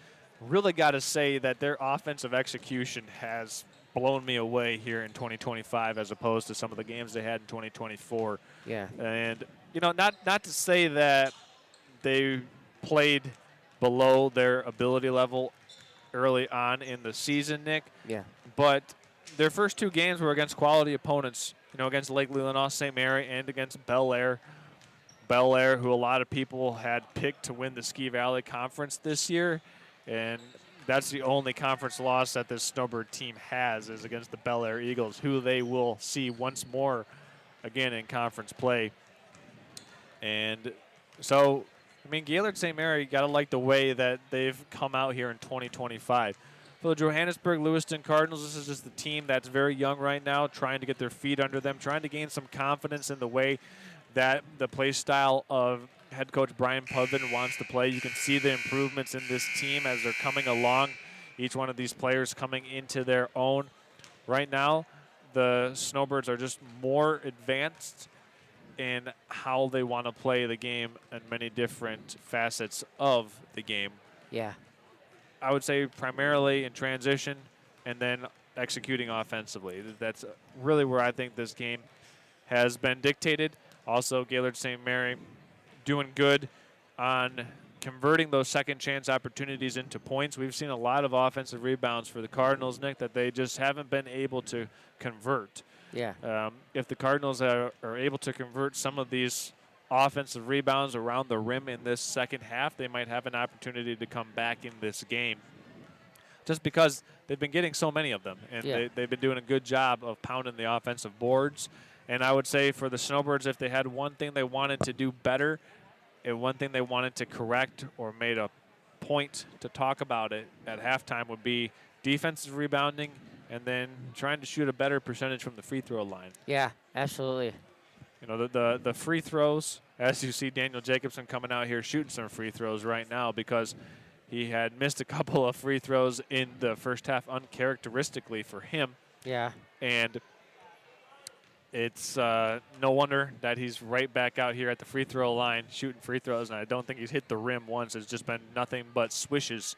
Really got to say that their offensive execution has blown me away here in 2025 as opposed to some of the games they had in 2024. Yeah. And, not to say that they played below their ability level early on in the season, Nick. Yeah. But their first 2 games were against quality opponents, against Lake Leelanau, St. Mary, and against Bel Air. Bel Air, who a lot of people had picked to win the Ski Valley Conference this year. And that's the only conference loss that this Snowbird team has, is against the Bel Air Eagles, who they will see once more again in conference play. And so, Gaylord St. Mary, got to like the way that they've come out here in 2025. For the Johannesburg-Lewiston Cardinals, this is just the team that's very young right now, trying to get their feet under them, trying to gain some confidence in the way that the play style of head coach Brian Pudvin wants to play. You can see the improvements in this team as they're coming along. Each one of these players coming into their own. Right now, the Snowbirds are just more advanced in how they want to play the game and many different facets of the game. Yeah. I would say primarily in transition and then executing offensively. That's really where I think this game has been dictated. Also, Gaylord St. Mary doing good on converting those second chance opportunities into points. We've seen a lot of offensive rebounds for the Cardinals, Nick, that they just haven't been able to convert. Yeah. If the Cardinals are able to convert some of these offensive rebounds around the rim in this second half, they might have an opportunity to come back in this game, just because they've been getting so many of them, and they've been doing a good job of pounding the offensive boards. And I would say for the Snowbirds, if they had one thing they wanted to do better and one thing they wanted to correct or made a point to talk about it at halftime, would be defensive rebounding and then trying to shoot a better percentage from the free throw line. Yeah, absolutely. The free throws, as you see Daniel Jacobson coming out here shooting some free throws right now, because he had missed a couple of free throws in the first half uncharacteristically for him. Yeah. And it's no wonder that he's right back out here at the free throw line shooting free throws, and I don't think he's hit the rim once. It's just been nothing but swishes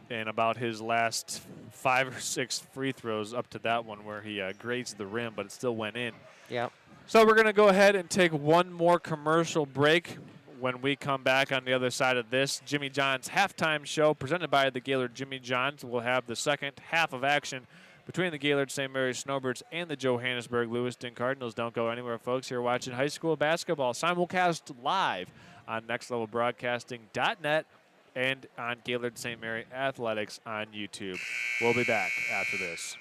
in about his last 5 or 6 free throws up to that one where he grazed the rim, but it still went in. Yeah. So we're going to go ahead and take one more commercial break. When we come back on the other side of this, Jimmy John's halftime show presented by the Gaylord Jimmy Johns will have the second half of action between the Gaylord St. Mary's Snowbirds and the Johannesburg-Lewiston Cardinals. Don't go anywhere, folks. You're watching high school basketball simulcast live on nextlevelbroadcasting.net and on Gaylord St. Mary Athletics on YouTube. We'll be back after this.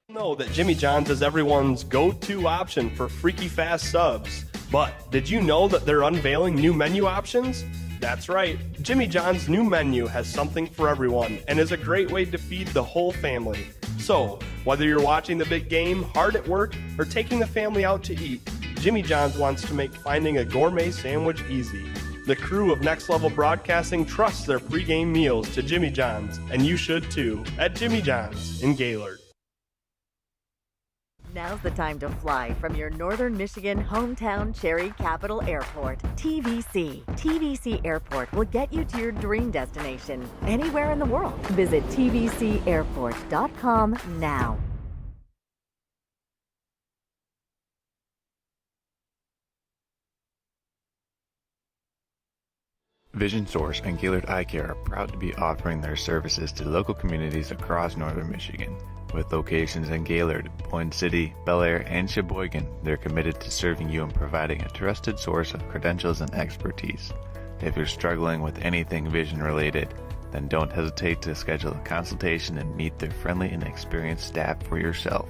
Know that Jimmy John's is everyone's go-to option for freaky fast subs. But did you know that they're unveiling new menu options? That's right, Jimmy John's new menu has something for everyone and is a great way to feed the whole family. So, whether you're watching the big game, hard at work, or taking the family out to eat, Jimmy John's wants to make finding a gourmet sandwich easy. The crew of Next Level Broadcasting trusts their pregame meals to Jimmy John's, and you should too, at Jimmy John's in Gaylord. Now's the time to fly from your northern Michigan hometown Cherry Capital Airport, TVC. TVC Airport will get you to your dream destination anywhere in the world. Visit tvcairport.com now. Vision Source and Gaylord Eye Care are proud to be offering their services to local communities across northern Michigan. With locations in Gaylord, Point City, Bel Air, and Sheboygan, they're committed to serving you and providing a trusted source of credentials and expertise. If you're struggling with anything vision related, then don't hesitate to schedule a consultation and meet their friendly and experienced staff for yourself.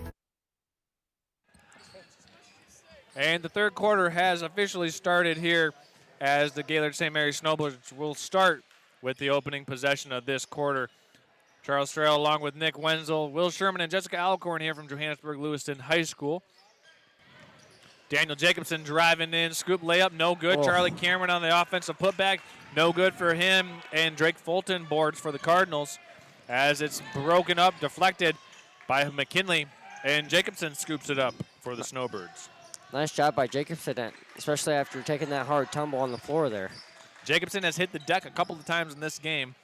And the third quarter has officially started here as the Gaylord St. Mary Snowbirds will start with the opening possession of this quarter. Charles Trail along with Nick Wenzel, Will Sherman, and Jessica Alcorn here from Johannesburg-Lewiston High School. Daniel Jacobson driving in, scoop layup, no good. Oh. Charlie Cameron on the offensive putback, no good for him. And Drake Fulton boards for the Cardinals as it's broken up, deflected by McKinley, and Jacobson scoops it up for the Snowbirds. Nice job by Jacobson, especially after taking that hard tumble on the floor there. Jacobson has hit the deck a couple of times in this game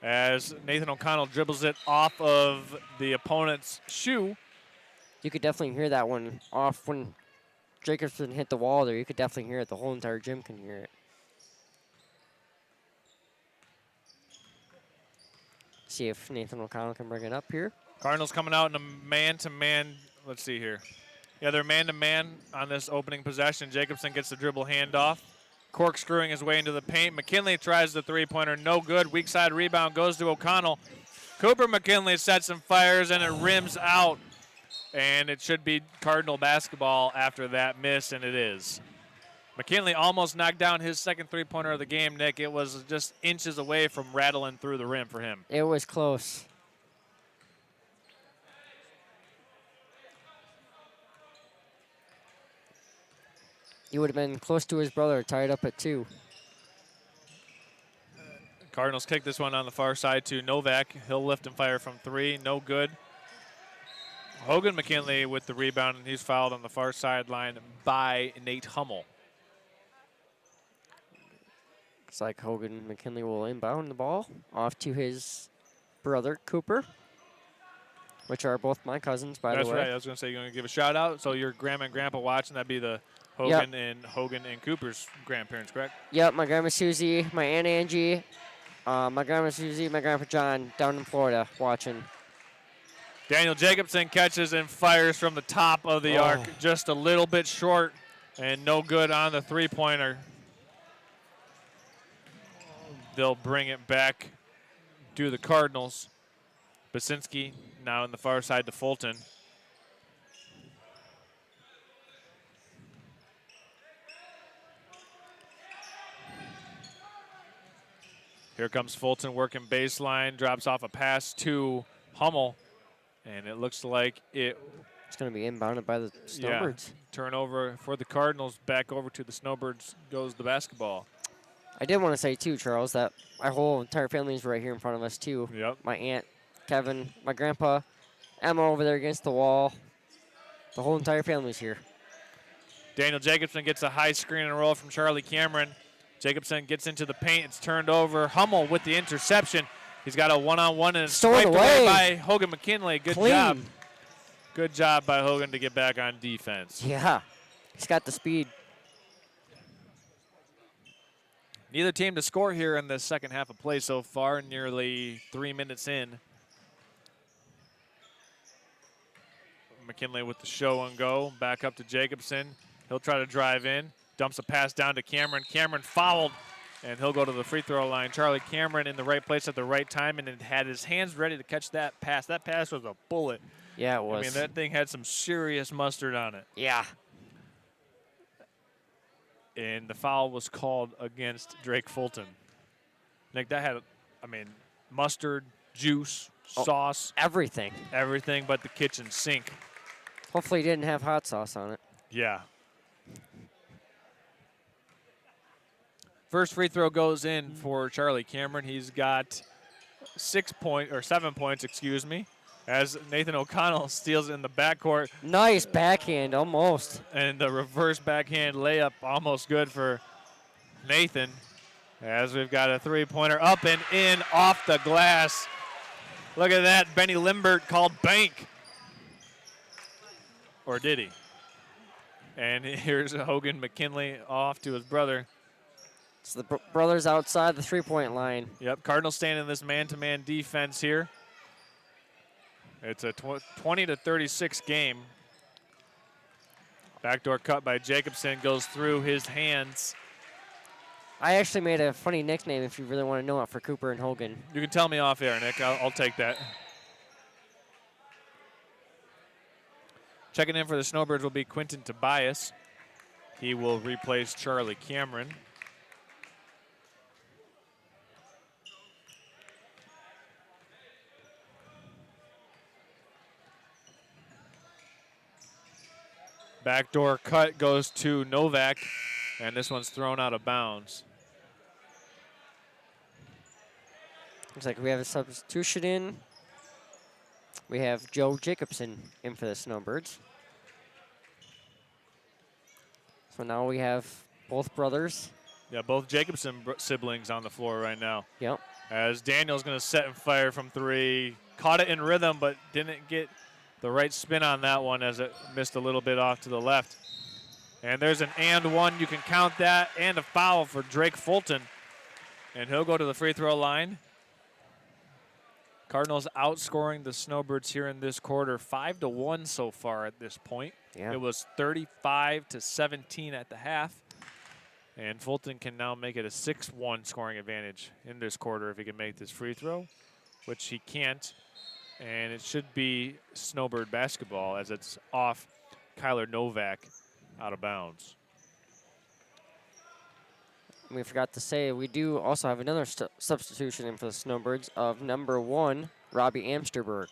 as Nathan O'Connell dribbles it off of the opponent's shoe. You could definitely hear that one off when Jacobson hit the wall there. You could definitely hear it. The whole entire gym can hear it. See if Nathan O'Connell can bring it up here. Cardinals coming out in a man-to-man. Let's see here. Yeah, they're man-to-man on this opening possession. Jacobson gets the dribble handoff. Corkscrewing his way into the paint. McKinley tries the three-pointer. No good. Weak side rebound goes to O'Connell. Cooper McKinley sets some fires, and it rims out. And it should be Cardinal basketball after that miss, and it is. McKinley almost knocked down his second three-pointer of the game, Nick. It was just inches away from rattling through the rim for him. It was close. He would have been close to his brother, tied up at 2. Cardinals kick this one on the far side to Novak. He'll lift and fire from 3. No good. Hogan McKinley with the rebound, and he's fouled on the far sideline by Nate Hummel. Looks like Hogan McKinley will inbound the ball off to his brother, Cooper, which are both my cousins, by That's the way. right. I was going to say you're going to give a shout out. So your grandma and grandpa watching, that'd be the Hogan and Cooper's grandparents, correct? Yep, my grandma Susie, my Aunt Angie, my grandma Susie, my grandpa John down in Florida watching. Daniel Jacobson catches and fires from the top of the arc, just a little bit short and no good on the three-pointer. They'll bring it back to the Cardinals. Basinski now in the far side to Fulton. Here comes Fulton working baseline, drops off a pass to Hummel, and it looks like it's going to be inbounded by the Snowbirds. Yeah, turnover for the Cardinals. Back over to the Snowbirds goes the basketball. I did want to say, too, Charles, that my whole entire family is right here in front of us, too. Yep. My aunt, Kevin, my grandpa, Emma over there against the wall. The whole entire family's here. Daniel Jacobson gets a high screen and roll from Charlie Cameron. Jacobson gets into the paint. It's turned over. Hummel with the interception. He's got a one-on-one and it's swiped away by Hogan McKinley. Good job. Good job by Hogan to get back on defense. Yeah, he's got the speed. Neither team to score here in the second half of play so far, nearly 3 minutes in. McKinley with the show and go. Back up to Jacobson. He'll try to drive in. Dumps a pass down to Cameron. Cameron fouled, and he'll go to the free throw line. Charlie Cameron in the right place at the right time and had his hands ready to catch that pass. That pass was a bullet. Yeah, it was. I mean, that thing had some serious mustard on it. Yeah. And the foul was called against Drake Fulton. Nick, that had, mustard, juice, sauce. Everything. Everything but the kitchen sink. Hopefully he didn't have hot sauce on it. Yeah. First free throw goes in for Charlie Cameron. He's got 7 points, as Nathan O'Connell steals it in the backcourt. Nice backhand, almost. And the reverse backhand layup almost good for Nathan, as we've got a three-pointer up and in off the glass. Look at that. Benny Limbert called bank. Or did he? And here's Hogan McKinley off to his brother. So the brothers outside the three-point line. Yep, Cardinals staying in this man-to-man defense here. It's a 20-36 game. Backdoor cut by Jacobson goes through his hands. I actually made a funny nickname if you really want to know it for Cooper and Hogan. You can tell me off air, Nick. I'll take that. Checking in for the Snowbirds will be Quentin Tobias. He will replace Charlie Cameron. Backdoor cut goes to Novak, and this one's thrown out of bounds. Looks like we have a substitution in. We have Joe Jacobson in for the Snowbirds. So now we have both brothers. Yeah, both Jacobson siblings on the floor right now. Yep. As Daniel's going to set and fire from three. Caught it in rhythm, but didn't get the right spin on that one as it missed a little bit off to the left. And there's an and one. You can count that. And a foul for Drake Fulton. And he'll go to the free throw line. Cardinals outscoring the Snowbirds here in this quarter 5-1 so far at this point. Yeah. It was 35-17 at the half. And Fulton can now make it a 6-1 scoring advantage in this quarter if he can make this free throw, which he can't. And it should be Snowbird basketball as it's off Kyler Novak out of bounds. We forgot to say we do also have another substitution in for the Snowbirds of number 1, Robbie Amsterberg.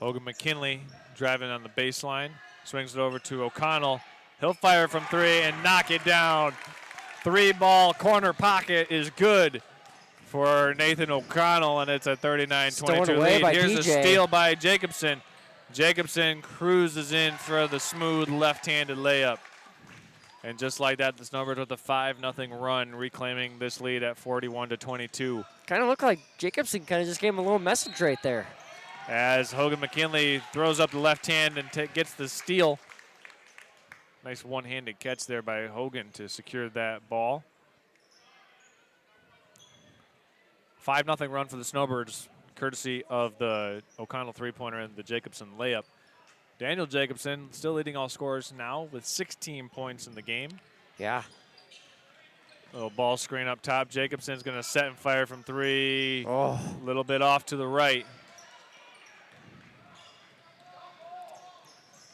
Hogan McKinley driving on the baseline, swings it over to O'Connell. He'll fire from three and knock it down. 3-ball corner pocket is good for Nathan O'Connell, and it's a 39-22 lead. Here's a steal by Jacobson. Jacobson cruises in for the smooth left-handed layup. And just like that, the Snowbirds with a 5-0 run, reclaiming this lead at 41-22. Kind of looked like Jacobson kind of just gave him a little message right there. As Hogan McKinley throws up the left hand and gets the steal. Nice one-handed catch there by Hogan to secure that ball. 5-0 run for the Snowbirds, courtesy of the O'Connell three-pointer and the Jacobson layup. Daniel Jacobson still leading all scorers now with 16 points in the game. Yeah. Little ball screen up top. Jacobson's going to set and fire from three. Oh. A little bit off to the right.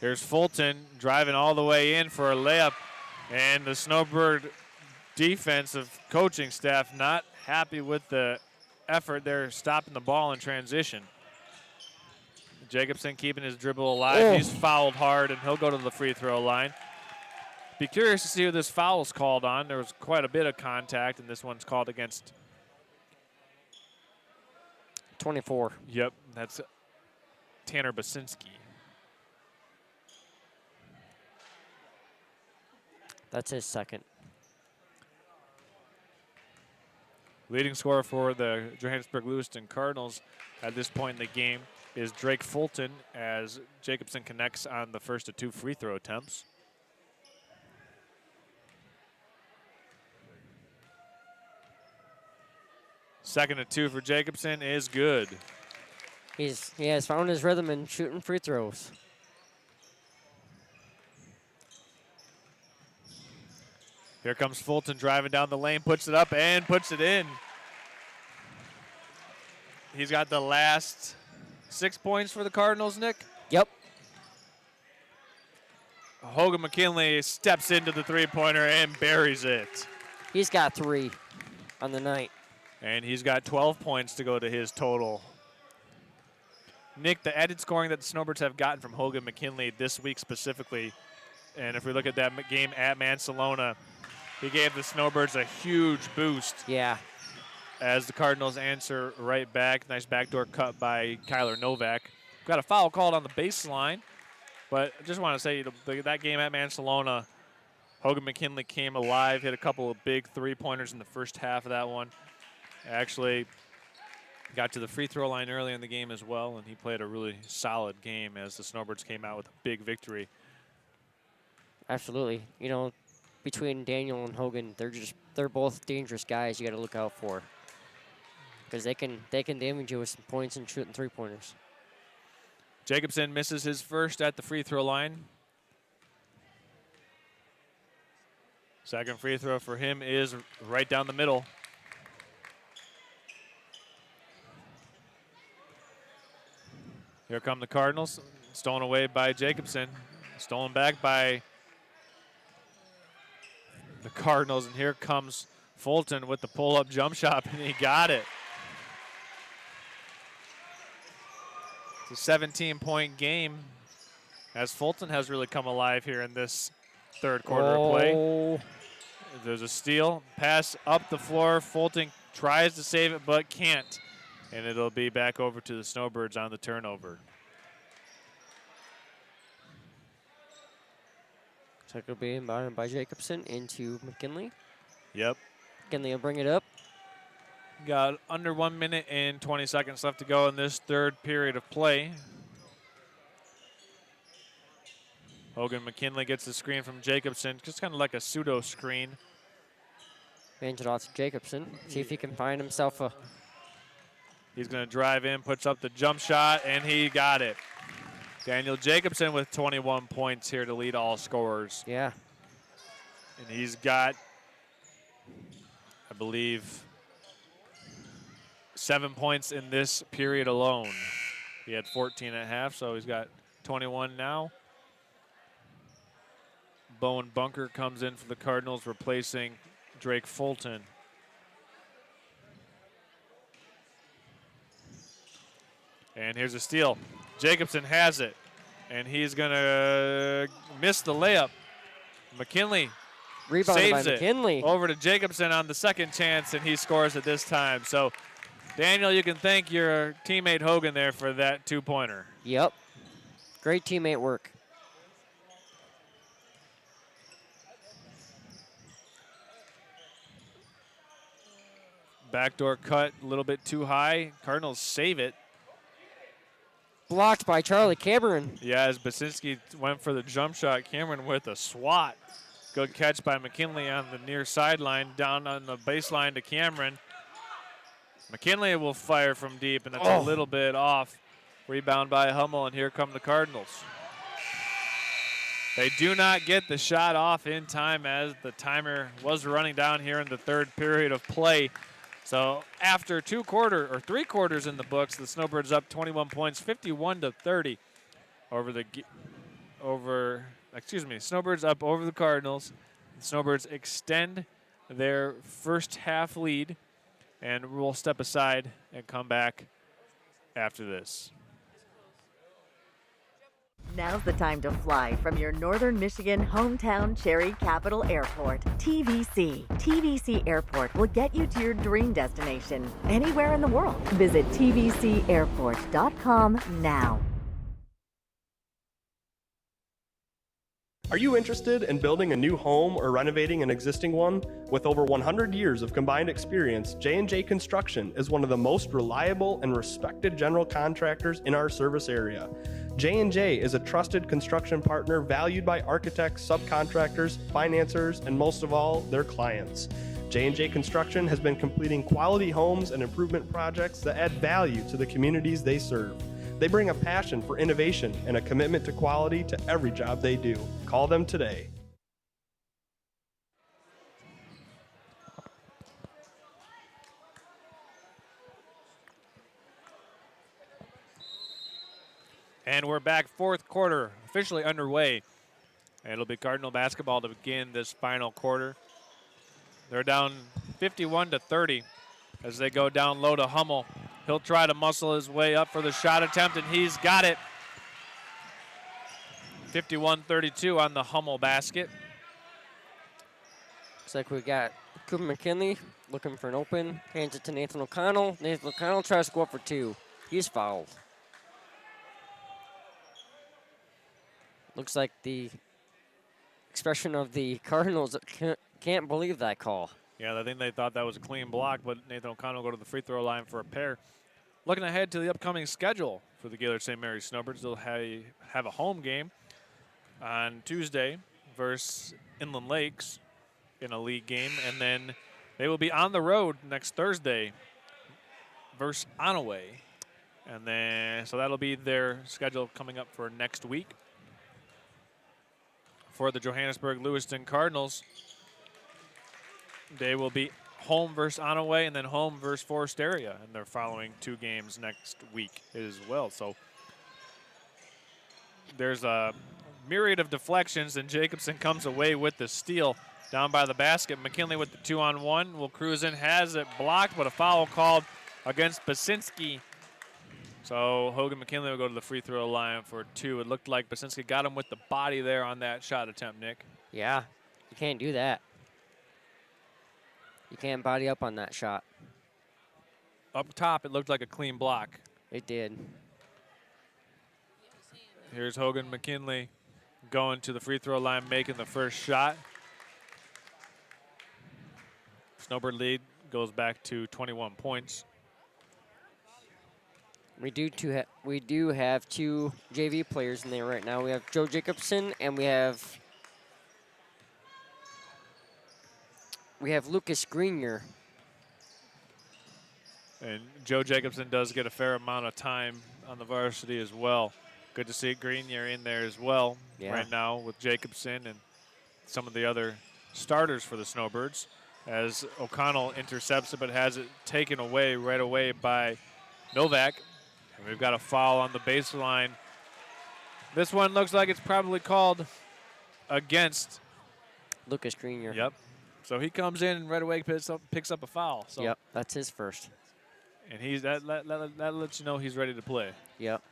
Here's Fulton driving all the way in for a layup. And the Snowbird defensive coaching staff not happy with the effort. They're stopping the ball in transition. Jacobson keeping his dribble alive. Oh. He's fouled hard, and he'll go to the free throw line. Be curious to see who this foul is called on. There was quite a bit of contact, and this one's called against 24. Yep, that's Tanner Basinski. That's his second. Leading scorer for the Johannesburg-Lewiston Cardinals at this point in the game is Drake Fulton, as Jacobson connects on the first of two free throw attempts. Second of two for Jacobson is good. He has found his rhythm in shooting free throws. Here comes Fulton driving down the lane, puts it up and puts it in. He's got the last 6 points for the Cardinals, Nick. Yep. Hogan McKinley steps into the three-pointer and buries it. He's got 3 on the night. And he's got 12 points to go to his total. Nick, the added scoring that the Snowbirds have gotten from Hogan McKinley this week specifically, and if we look at that game at Mansalona, he gave the Snowbirds a huge boost. Yeah. As the Cardinals answer right back. Nice backdoor cut by Kyler Novak. Got a foul called on the baseline, but I just want to say that game at Mansalona, Hogan McKinley came alive, hit a couple of big three-pointers in the first half of that one. Actually got to the free throw line early in the game as well, and he played a really solid game as the Snowbirds came out with a big victory Absolutely. You know, between Daniel and Hogan, they're both dangerous guys you got to look out for. Because they can damage you with some points and shooting 3-pointers. Jacobson misses his first at the free throw line. Second free throw for him is right down the middle. Here come the Cardinals. Stolen away by Jacobson. Stolen back by the Cardinals. And here comes Fulton with the pull-up jump shot, and he got it. It's a 17-point game as Fulton has really come alive here in this third quarter of play. There's a steal, pass up the floor. Fulton tries to save it but can't. And it'll be back over to the Snowbirds on the turnover. Tackle being inbounded by Jacobson into McKinley. Yep. McKinley will bring it up. Got under 1 minute and 20 seconds left to go in this third period of play. Hogan McKinley gets the screen from Jacobson, just kind of like a pseudo screen. Hands it off to Jacobson. See if he can find himself a... He's going to drive in, puts up the jump shot, and he got it. Daniel Jacobson with 21 points here to lead all scorers. Yeah. And he's got, I believe, 7 points in this period alone. He had 14 at half, so he's got 21 now. Bowen Bunker comes in for the Cardinals, replacing Drake Fulton. And here's a steal. Jacobson has it, and he's going to miss the layup. McKinley Rebounded by saves McKinley. it over to Jacobson on the second chance, and he scores it this time. So, Daniel, you can thank your teammate Hogan there for that two-pointer. Yep. Great teammate work. Backdoor cut a little bit too high. Cardinals save it. Blocked by Charlie Cameron. Yeah, as Basinski went for the jump shot, Cameron with a swat. Good catch by McKinley on the near sideline, down on the baseline to Cameron. McKinley will fire from deep, and that's a little bit off. Rebound by Hummel, and here come the Cardinals. They do not get the shot off in time as the timer was running down here in the third period of play. So after three quarters in the books, the Snowbirds up 21 points, 51-30 Snowbirds up over the Cardinals. The Snowbirds extend their first half lead, and we'll step aside and come back after this. Now's the time to fly from your Northern Michigan hometown Cherry Capital Airport, TVC. TVC Airport will get you to your dream destination anywhere in the world. Visit tvcairport.com now. Are you interested in building a new home or renovating an existing one? With over 100 years of combined experience, J&J Construction is one of the most reliable and respected general contractors in our service area. J&J is a trusted construction partner valued by architects, subcontractors, financiers, and most of all, their clients. J&J Construction has been completing quality homes and improvement projects that add value to the communities they serve. They bring a passion for innovation and a commitment to quality to every job they do. Call them today. And we're back, fourth quarter officially underway. And it'll be Cardinal basketball to begin this final quarter. They're down 51-30 as they go down low to Hummel. He'll try to muscle his way up for the shot attempt, and he's got it. 51-32 on the Hummel basket. Looks like we got Cooper McKinley looking for an open. Hands it to Nathan O'Connell. Nathan O'Connell tries to go up for two. He's fouled. Looks like the expression of the Cardinals can't believe that call. Yeah, I think they thought that was a clean block, but Nathan O'Connell will go to the free throw line for a pair. Looking ahead to the upcoming schedule for the Gaylord St. Mary's Snowbirds, they'll have a home game on Tuesday versus Inland Lakes in a league game. And then they will be on the road next Thursday versus Onaway. And then, so that'll be their schedule coming up for next week. For the Johannesburg-Lewiston Cardinals, they will be home versus Onaway and then home versus Forest Area in their following 2 games next week as well. So there's a myriad of deflections, and Jacobson comes away with the steal down by the basket. McKinley with the 2-on-1 will cruise in, has it blocked, but a foul called against Basinski. So Hogan McKinley will go to the free throw line for 2. It looked like Basinski got him with the body there on that shot attempt, Nick. Yeah, you can't do that. You can't body up on that shot. Up top, it looked like a clean block. It did. Here's Hogan McKinley going to the free throw line, making the first shot. Snowbird lead goes back to 21 points. We do have 2 JV players in there right now. We have Joe Jacobson and we have Lucas Grenier. And Joe Jacobson does get a fair amount of time on the varsity as well. Good to see Grenier in there as well right now with Jacobson and some of the other starters for the Snowbirds, as O'Connell intercepts it but has it taken away right away by Novak. And we've got a foul on the baseline. This one looks like it's probably called against Lucas Grenier. Yep. So he comes in and right away picks up a foul. So yep, that's his first. And he's that lets you know he's ready to play. Yep.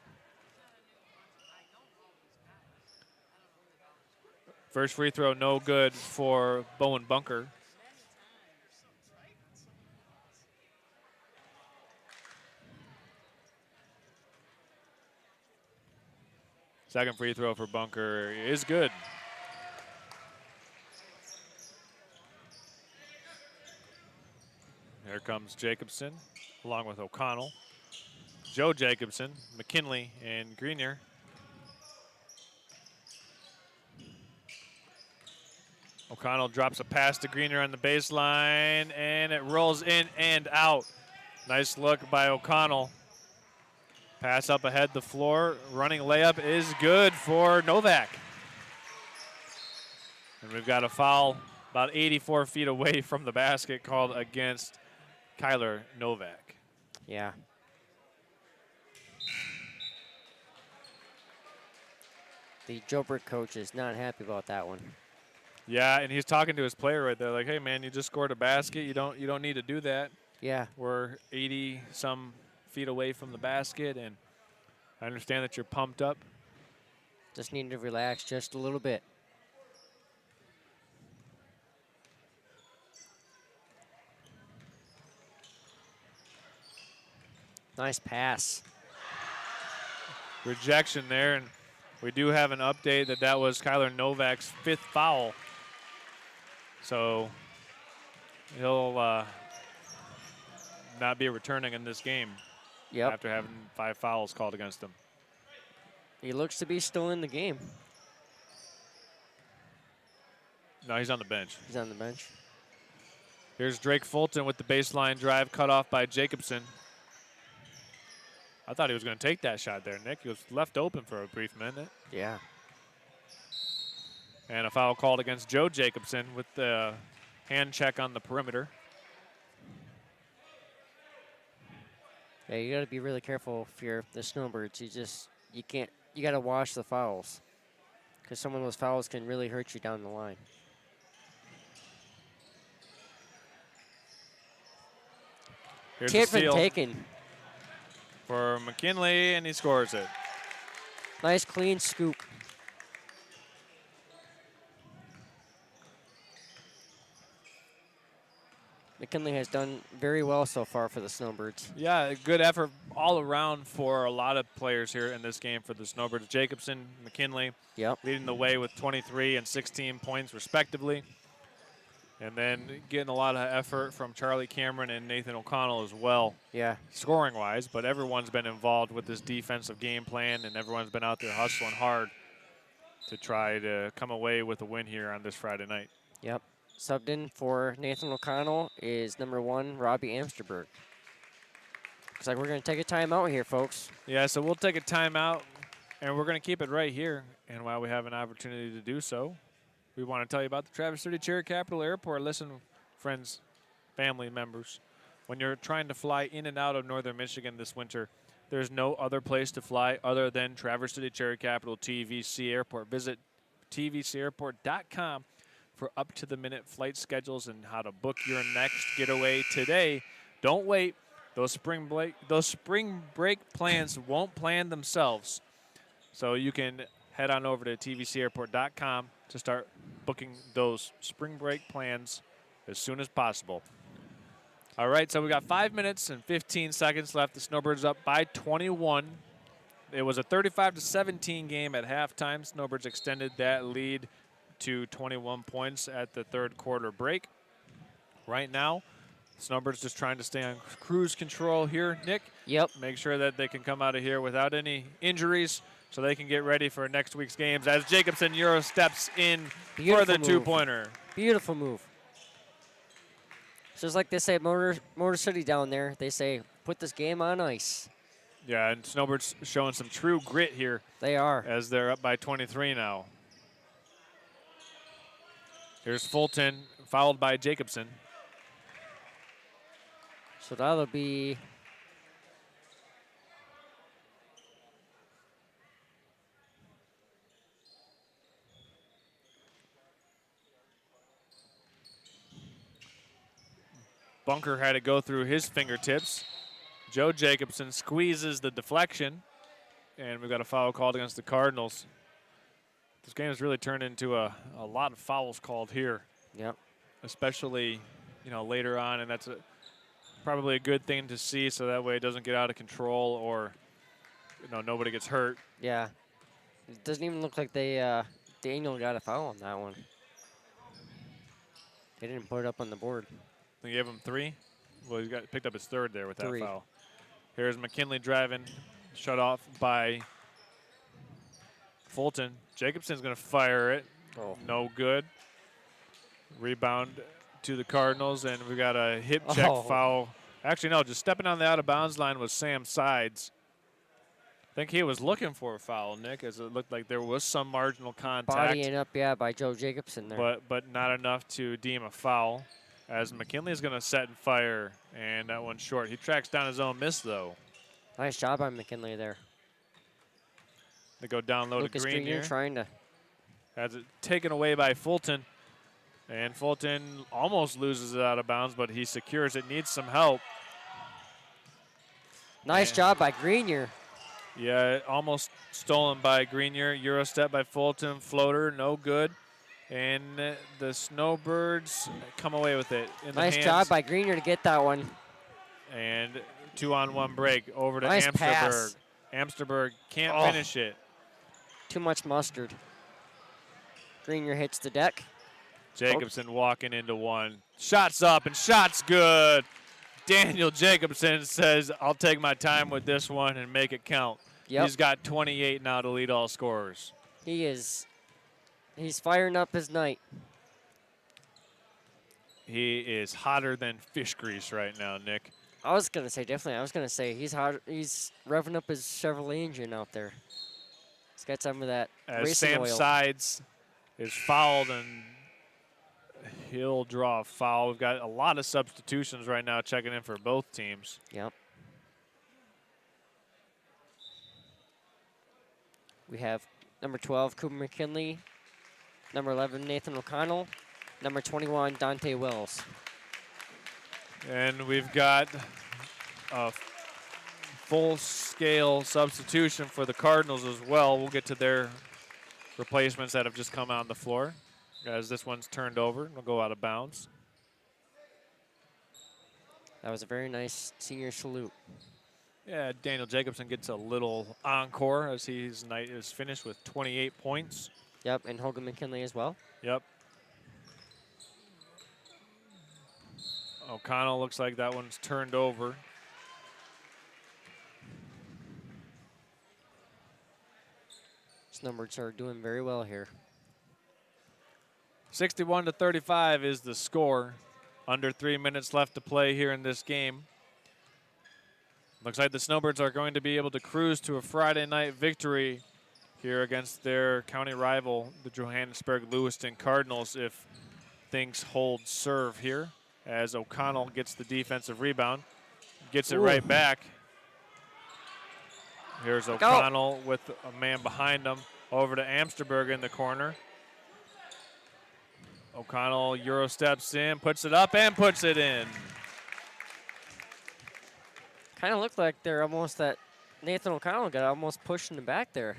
First free throw, no good for Bowen Bunker. Second free throw for Bunker is good. Here comes Jacobson along with O'Connell, Joe Jacobson, McKinley, and Grenier. O'Connell drops a pass to Grenier on the baseline, and it rolls in and out. Nice look by O'Connell. Pass up ahead the floor. Running layup is good for Novak. And we've got a foul about 84 feet away from the basket called against Kyler Novak. Yeah. The Joburg coach is not happy about that one. Yeah, and he's talking to his player right there, like, "Hey, man, you just scored a basket. You don't need to do that. Yeah. We're 80-some feet away from the basket, and I understand that you're pumped up. Just need to relax just a little bit." Nice pass. Rejection there, and we do have an update that was Kyler Novak's 5th foul. So he'll not be returning in this game after having 5 fouls called against him. He looks to be still in the game. No, he's on the bench. He's on the bench. Here's Drake Fulton with the baseline drive cut off by Jacobson. I thought he was going to take that shot there, Nick. He was left open for a brief minute. Yeah. And a foul called against Joe Jacobson with the hand check on the perimeter. Yeah, you got to be really careful if you're the Snowbirds. You got to watch the fouls, because some of those fouls can really hurt you down the line. Here's Can't the steal taken. For McKinley, and he scores it. Nice clean scoop. McKinley has done very well so far for the Snowbirds. Yeah, good effort all around for a lot of players here in this game for the Snowbirds. Jacobson, McKinley leading the way with 23 and 16 points respectively. And then getting a lot of effort from Charlie Cameron and Nathan O'Connell as well. Yeah. Scoring-wise, but everyone's been involved with this defensive game plan, and everyone's been out there hustling hard. to try to come away with a win here on this Friday night. Yep. Subbed in for Nathan O'Connell is number 1, Robbie Amsterberg. Looks like we're going to take a timeout here, folks. Yeah, so we'll take a timeout, and we're going to keep it right here. And while we have an opportunity to do so, we want to tell you about the Traverse City Cherry Capital Airport. Listen, friends, family members, when you're trying to fly in and out of northern Michigan this winter, there's no other place to fly other than Traverse City Cherry Capital TVC Airport. Visit tvcairport.com for up-to-the-minute flight schedules and how to book your next getaway today. Don't wait. Those spring break plans won't plan themselves. So you can head on over to tvcairport.com to start booking those spring break plans as soon as possible. All right, so we got 5 minutes and 15 seconds left. The Snowbirds up by 21. It was a 35-17 game at halftime. Snowbirds extended that lead to 21 points at the third quarter break. Right now, Snowbirds just trying to stay on cruise control here, Nick. Yep. Make sure that they can come out of here without any injuries so they can get ready for next week's games as Jacobson Euro steps in for the two-pointer. Beautiful move. Just like they say at Motor City down there, they say, put this game on ice. Yeah, and Snowbirds showing some true grit here. They are. As they're up by 23 now. Here's Fulton, fouled by Jacobson. So that'll be Bunker had to go through his fingertips. Joe Jacobson squeezes the deflection, and we've got a foul called against the Cardinals. This game has really turned into a lot of fouls called here. Yep. Especially, later on, and that's probably a good thing to see, so that way it doesn't get out of control or, nobody gets hurt. Yeah. It doesn't even look like Daniel got a foul on that one. They didn't put it up on the board. They gave him 3. Well, he picked up his 3rd there with that 3. foul. Here's McKinley driving, shut off by Fulton. Jacobson's going to fire it. Oh. No good. Rebound to the Cardinals, and we got a hip check foul. Actually, no, just stepping on the out-of-bounds line was Sam Sides. I think he was looking for a foul, Nick, as it looked like there was some marginal contact. Bodying up, by Joe Jacobson there. But not enough to deem a foul, as McKinley's going to set and fire, and that one's short. He tracks down his own miss, though. Nice job by McKinley there. They go down low Lucas to Green here. trying to. Has it taken away by Fulton. And Fulton almost loses it out of bounds, but he secures it. Needs some help. Nice job by Grenier. Yeah, almost stolen by Grenier. Euro step by Fulton. Floater, no good. And the Snowbirds come away with it. Nice job by Grenier to get that one. And 2-on-1 break over to nice Amsterberg. Pass. Amsterberg can't finish it. Too much mustard. Grenier hits the deck. Jacobson walking into one. Shots up and shots good. Daniel Jacobson says, I'll take my time with this one and make it count. Yep. He's got 28 now to lead all scorers. He's firing up his night. He is hotter than fish grease right now, Nick. I was going to say, definitely. I was going to say he's hot. He's revving up his Chevrolet engine out there. He's got some of that as racing Sam oil. Sides is fouled, and he'll draw a foul. We've got a lot of substitutions right now checking in for both teams. Yep. We have number 12, Cooper McKinley. Number 11, Nathan O'Connell. Number 21, Dante Wells. And we've got a full-scale substitution for the Cardinals as well. We'll get to their replacements that have just come on the floor. As this one's turned over, it'll go out of bounds. That was a very nice senior salute. Yeah, Daniel Jacobson gets a little encore as his night is finished with 28 points. Yep, and Hogan McKinley as well. Yep. O'Connell looks like that one's turned over. Snowbirds are doing very well here. 61-35 is the score. Under 3 minutes left to play here in this game. Looks like the Snowbirds are going to be able to cruise to a Friday night victory here against their county rival, the Johannesburg-Lewiston Cardinals, if things hold serve here, as O'Connell gets the defensive rebound, gets it right back. Here's O'Connell with a man behind him, over to Amsterberg in the corner. O'Connell Euro steps in, puts it up, and puts it in. Kind of looked like they're almost that Nathan O'Connell got almost pushed in the back there.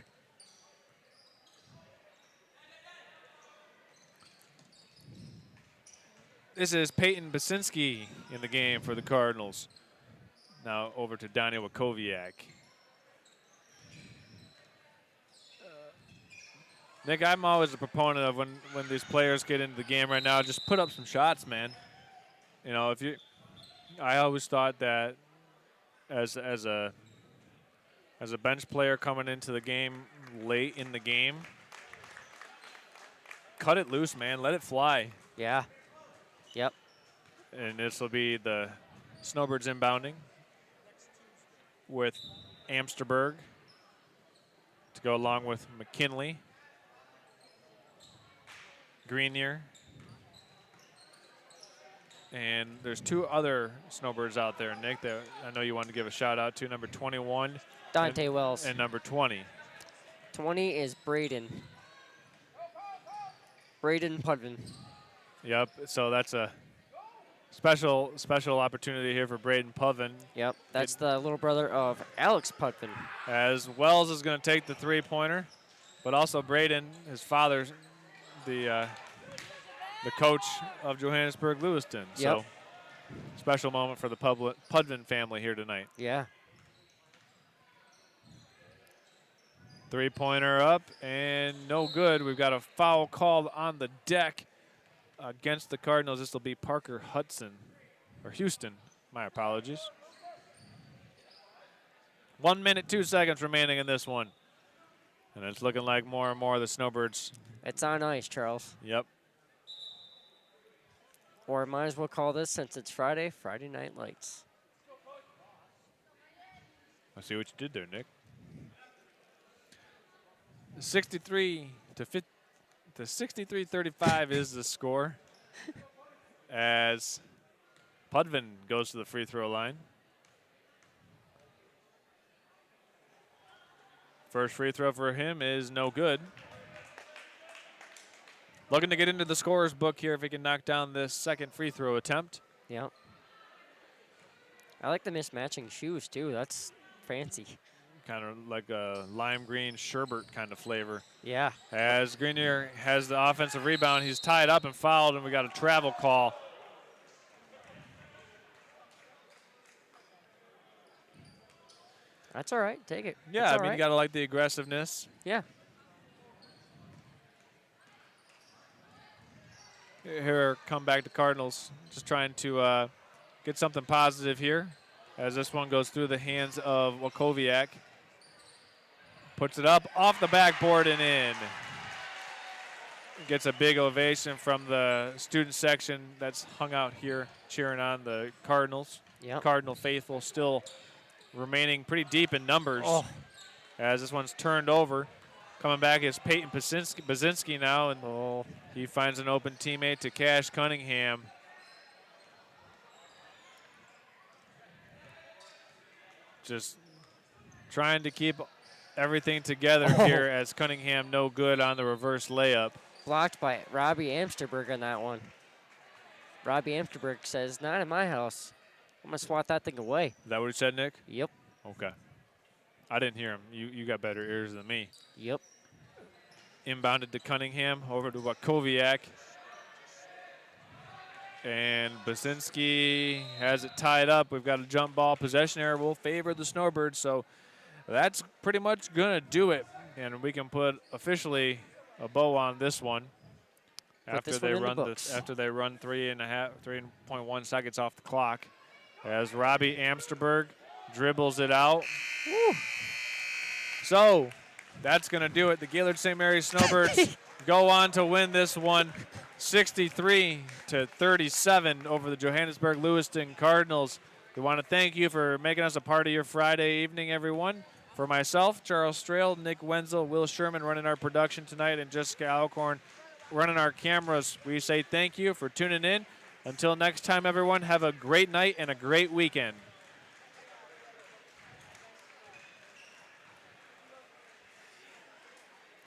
This is Peyton Basinski in the game for the Cardinals. Now over to Daniel Wakowiak. Nick, I'm always a proponent of when these players get into the game right now, just put up some shots, man. You know, I always thought that as a bench player coming into the game late in the game, cut it loose, man. Let it fly. Yeah. Yep. And this will be the Snowbirds inbounding with Amsterberg to go along with McKinley, Greenier, and there's two other Snowbirds out there, Nick, that I know you wanted to give a shout out to, number 21. Dante Wells. And number 20. 20 is Braden. Braden Pudvin. Yep, so that's a special opportunity here for Braden Pudvin. Yep, that's the little brother of Alex Pudvin. As Wells is going to take the three-pointer, but also Braden, his father's the coach of Johannesburg-Lewiston. Yep. So special moment for the Pudvin family here tonight. Yeah. Three-pointer up and no good. We've got a foul called on the deck against the Cardinals. This will be Parker Houston. My apologies. 1 minute, 2 seconds remaining in this one. And it's looking like more and more of the Snowbirds. It's on ice, Charles. Yep. Or might as well call this, since it's Friday, Friday Night Lights. I see what you did there, Nick. 63-35 is the score as Pudvin goes to the free throw line. First free throw for him is no good. Looking to get into the scorer's book here if he can knock down this second free throw attempt. Yep. I like the mismatching shoes, too. That's fancy. Kind of like a lime green sherbet kind of flavor. Yeah. As Greenier has the offensive rebound, he's tied up and fouled, and we got a travel call. That's all right. Take it. Yeah, I mean, you got to like the aggressiveness. Yeah. Here come back to Cardinals, just trying to get something positive here as this one goes through the hands of Wakowiak. Puts it up off the backboard and in. Gets a big ovation from the student section that's hung out here cheering on the Cardinals. Yep. Cardinal faithful still remaining pretty deep in numbers as this one's turned over. Coming back is Peyton Basinski now, and he finds an open teammate to Cash Cunningham. Just trying to keep everything together here as Cunningham no good on the reverse layup. Blocked by Robbie Amsterberg on that one. Robbie Amsterberg says, not in my house. I'm going to swat that thing away. Is that what he said, Nick? Yep. Okay. I didn't hear him. You got better ears than me. Yep. Inbounded to Cunningham, over to Wakowiak. And Basinski has it tied up. We've got a jump ball. Possession error will favor the Snowbirds, so that's pretty much going to do it. And we can put officially a bow on this one after they run 3.1 seconds off the clock. As Robbie Amsterberg dribbles it out. Woo. So that's going to do it. The Gaylord St. Mary's Snowbirds go on to win this one 63-37 over the Johannesburg-Lewiston Cardinals. We want to thank you for making us a part of your Friday evening, everyone. For myself, Charles Strail, Nick Wenzel, Will Sherman running our production tonight, and Jessica Alcorn running our cameras, we say thank you for tuning in. Until next time, everyone, have a great night and a great weekend.